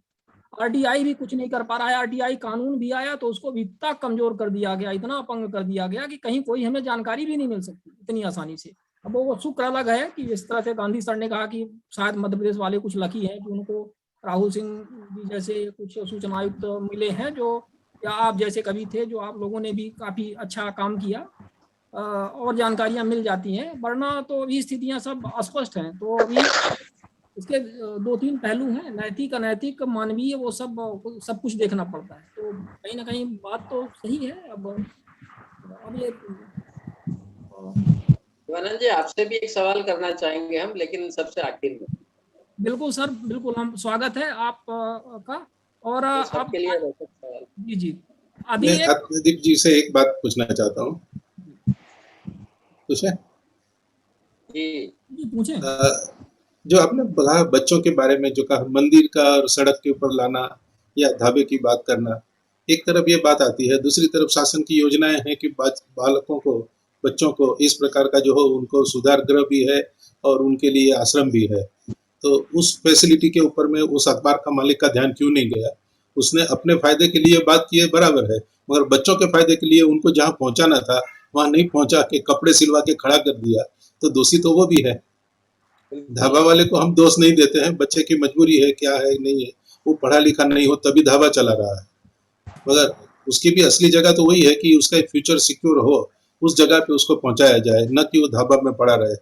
आरटीआई भी कुछ नहीं कर पा रहा है। आरटीआई कानून भी आया तो उसको भी इतना कमजोर कर दिया गया, इतना अपंग कर दिया गया कि कहीं कोई हमें जानकारी भी नहीं मिल सकती इतनी आसानी से। अब वो शुक्र अलग है कि इस तरह से गांधी सर ने कहा कि शायद मध्य प्रदेश वाले कुछ लकी हैं कि उनको राहुल सिंह जी जैसे कुछ सूचना आयुक्त मिले हैं, जो या आप जैसे कभी थे, जो आप लोगों ने भी काफी अच्छा काम किया और जानकारियां मिल जाती हैं, वरना तो अभी स्थितियां सब अस्पष्ट हैं। तो अभी इसके 2-3 पहलू हैं, नैतिक अनैतिक मानवीय, वो सब कुछ देखना पड़ता है। तो कहीं ना कहीं बात तो सही है। अब ये शिवानंद जी, आपसे भी एक सवाल करना चाहेंगे हम, लेकिन सबसे आखिर में। बिल्कुल सर, बिल्कुल, हम स्वागत है आप का। और आपके लिए सवाल। जी अभी मैं आत्मदीप जी से एक बात पूछना चाहता हूँ। पूछे जी पूछे। जो आपने बोला बच्चों के बारे में, जो कहा मंदिर का और सड़क के ऊपर लाना या ढाबे की बात करना, एक तरफ ये बात आती है, दूसरी तरफ शासन की योजनाएं हैं कि बालकों को, बच्चों को इस प्रकार का जो हो, उनको सुधार गृह भी है और उनके लिए आश्रम भी है। तो उस फैसिलिटी के ऊपर में उस अखबार का मालिक का ध्यान क्यों नहीं गया? उसने अपने फायदे के लिए बात की है, बराबर है, मगर बच्चों के फायदे के लिए उनको जहाँ पहुंचाना था वहां नहीं पहुंचा के कपड़े सिलवा के खड़ा कर दिया, तो दोषी तो वो भी है। ढाबा वाले को हम दोष नहीं देते हैं, बच्चे की मजबूरी है, क्या है नहीं है, वो पढ़ा लिखा नहीं हो तभी ढाबा चला रहा है, मगर उसकी भी असली जगह तो वही है कि उसका एक फ्यूचर सिक्योर हो, उस जगह पे उसको पहुंचाया जाए, न कि वो ढाबा में पड़ा रहे।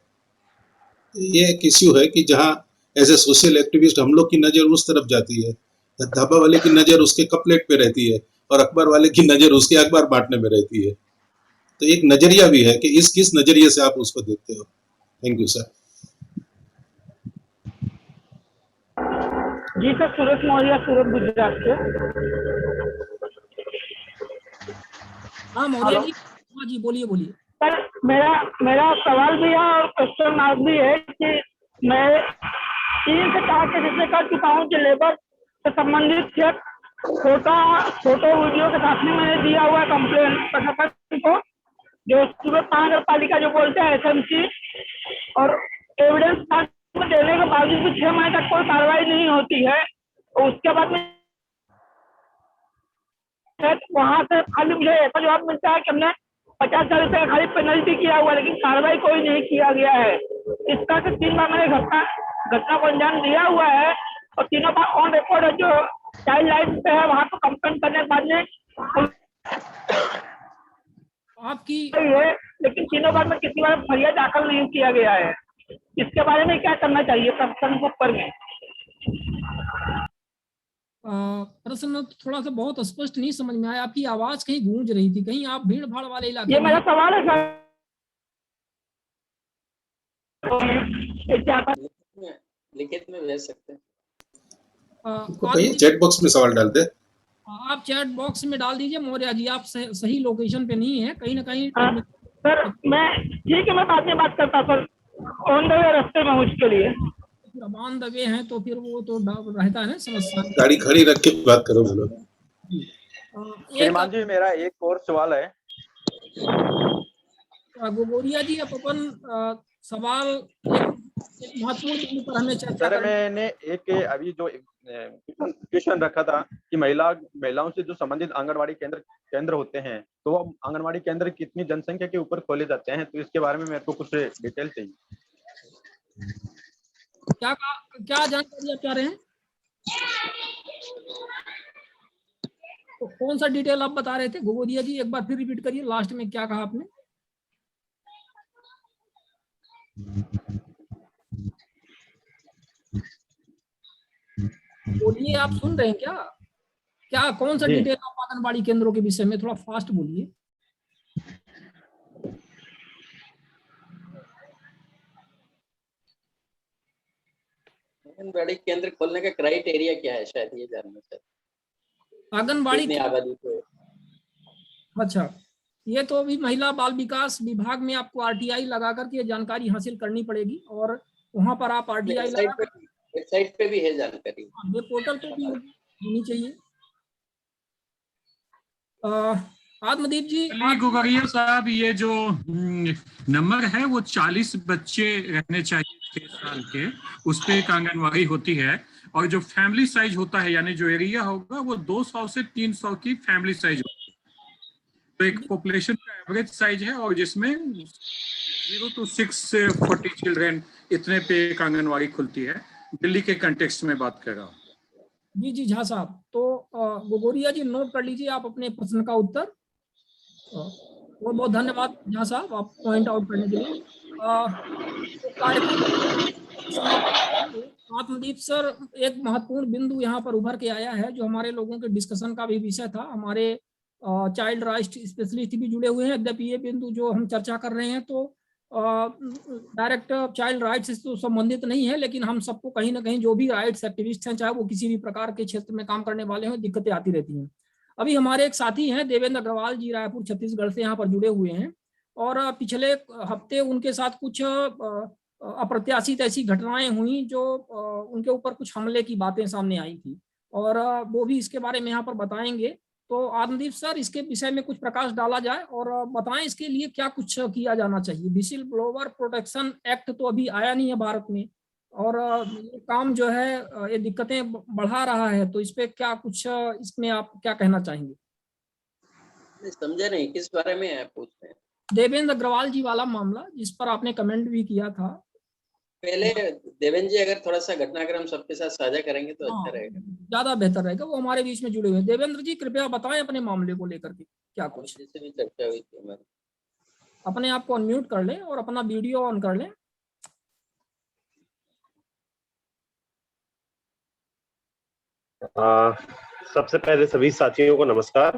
ये एक इश्यू है कि जहाँ एज ए सोशल एक्टिविस्ट हम लोग की नजर उस तरफ जाती है, ढाबा वाले की नजर उसके कपलेट पे रहती है और अखबार वाले की नजर उसके अखबार बांटने में रहती है। तो एक नजरिया भी है कि किस नजरिए से आप उसको देखते हो। Thank you sir. जी सर, सूरज मौर्य, सूरत गुजरात से। हाँ मौर्य जी, हाँ जी बोलिए। सर मेरा सवाल भी है और क्वेश्चन मार्क भी है कि मैं 3 से 4 केसेस में कर चुका हूँ कि लेबर से संबंधित फोटो वीडियो के साथ में मैंने दिया हुआ कंप्लेन प्रशासन को, जो सूरत महानगर पालिका जो बोलते हैं SMC, और एविडेंस देने के बावजूद भी 6 महीने तक कोई कार्रवाई नहीं होती है। और उसके बाद में वहां से खाली मुझे ऐसा जवाब मिलता है कि हमने 50,000 रुपये का खाली पेनल्टी किया हुआ, लेकिन कार्रवाई कोई नहीं किया गया है। इस तरह से 3 बार मैंने घटना को अंजाम दिया हुआ है और तीनों बार ऑन रिकॉर्ड है, जो चाइल्ड लाइन पे है वहां को कंप्लेन करने के बाद में आपकी है, लेकिन तीनों बार में किसी बार फरियाद दाखिल नहीं किया गया है। इसके बारे में क्या करना चाहिए प्रशासन को ऊपर में? प्रश्न थोड़ा सा बहुत स्पष्ट नहीं समझ में आया, आपकी आवाज कहीं गूंज रही थी, कहीं आप भीड़ भाड़ वाले इलाके ये मेरा सवाल है सर। लिखित में भेज सकते हैं। कहीं चैट बॉक्स में सवाल डालते। आप चैट बॉक्स में डाल दीजिए मौर्य जी, आप सही लोकेशन पे नहीं है, कहीं ना कहीं। सर मैं ठीक है, मैं बाद में बात करता सर, ऑन द वे रास्ते में हूँ इसके लिए। ऑन द वे हैं तो फिर वो तो रहता है ना समस्या। गाड़ी खड़ी रख के बात करो बोलो। श्रीमान जी मेरा एक और सवाल है। गोगोरिया जी, आप अपन सवाल एक महत्वपूर्ण पर हमें चर्चा सर मैंने एक अभी जो क्वेश्चन रखा था कि महिलाओं से जो संबंधित आंगनवाड़ी केंद्र होते हैं, तो वो आंगनवाड़ी केंद्र कितनी जनसंख्या के ऊपर खोले जाते हैं, तो इसके बारे में मेरे को कुछ डिटेल चाहिए। क्या जानकारी आप चाह रहे हैं? तो कौन सा डिटेल आप बता रहे थे गोगोरिया जी, एक बार फिर रिपीट करिए, लास्ट में क्या कहा आपने? बोलिए, आप सुन रहे हैं क्या कौन सा डिटेल आप आंगनबाड़ी केंद्रों के विषय में, थोड़ा फास्ट बोलिए। आंगनबाड़ी केंद्र खोलने का क्राइटेरिया क्या है, शायद ये जानना चाहते हैं। आंगनबाड़ी आबादी को। अच्छा, ये तो अभी महिला बाल विकास विभाग में आपको RTI लगा करके ये जानकारी हासिल करनी पड़ेगी और वहां पर आप RTI वेबसाइट पे भी है जानकारी, ये पोर्टल पे भी होनी चाहिए। आत्मदीप जी, गोगरिया साहब, ये जो नंबर है वो 40 बच्चे रहने चाहिए 6 साल के, उस पे एक आंगनवाड़ी होती है, और जो फैमिली साइज होता है यानी जो एरिया होगा वो 200 से 300 की फैमिली साइज होती है। तो एक पॉपुलेशन का एवरेज साइज है, और जिसमें 0 to 640 चिल्ड्रेन इतने पे एक आंगनवाड़ी खुलती है। दिल्ली के कंटेक्स्ट में बात कर रहा हूँ। जी झा साहब, तो गोगोरिया जी नोट कर लीजिए आप अपने प्रश्न का उत्तर। बहुत बहुत धन्यवाद झा साहब आप पॉइंट आउट करने के लिए। आत्मदीप सर, एक महत्वपूर्ण बिंदु यहाँ पर उभर के आया है जो हमारे लोगों के डिस्कशन का भी विषय था। हमारे चाइल्ड राइट्स स्पेशलिस्ट भी जुड़े हुए हैं। यद्यपि ये बिंदु जो हम चर्चा कर रहे हैं तो डायरेक्ट चाइल्ड राइट्स से तो संबंधित नहीं है, लेकिन हम सबको कहीं ना कहीं जो भी राइट्स एक्टिविस्ट हैं, चाहे वो किसी भी प्रकार के क्षेत्र में काम करने वाले हों, दिक्कतें आती रहती हैं। अभी हमारे एक साथी हैं देवेंद्र अग्रवाल जी, रायपुर छत्तीसगढ़ से यहाँ पर जुड़े हुए हैं, और पिछले हफ्ते उनके साथ कुछ अप्रत्याशित ऐसी घटनाएं हुई जो उनके ऊपर कुछ हमले की बातें सामने आई थी, और वो भी इसके बारे में यहाँ पर बताएंगे। तो आत्मदीप सर, इसके विषय में कुछ प्रकाश डाला जाए और बताएं इसके लिए क्या कुछ किया जाना चाहिए। विसिल ब्लोवर प्रोटेक्शन एक्ट तो अभी आया नहीं है भारत में, और ये काम जो है ये दिक्कतें बढ़ा रहा है, तो इस पे क्या कुछ, इसमें आप क्या कहना चाहेंगे? समझे नहीं, किस बारे में आप पूछ रहे हैं? देवेंद्र अग्रवाल जी वाला मामला जिस पर आपने कमेंट भी किया था। पहले देवेंद्र जी अगर थोड़ा सा घटनाक्रम सबके साथ साझा करेंगे तो अच्छा रहेगा, ज्यादा बेहतर रहेगा। वो हमारे बीच में जुड़े हुए हैं। देवेंद्र जी कृपया बताएं अपने मामले को लेकर के क्या कुछ। जैसे भी चर्चा हुई थी हमारी। अपने आप को अनम्यूट कर लें और अपना वीडियो ऑन कर लें। सबसे पहले सभी साथियों को नमस्कार।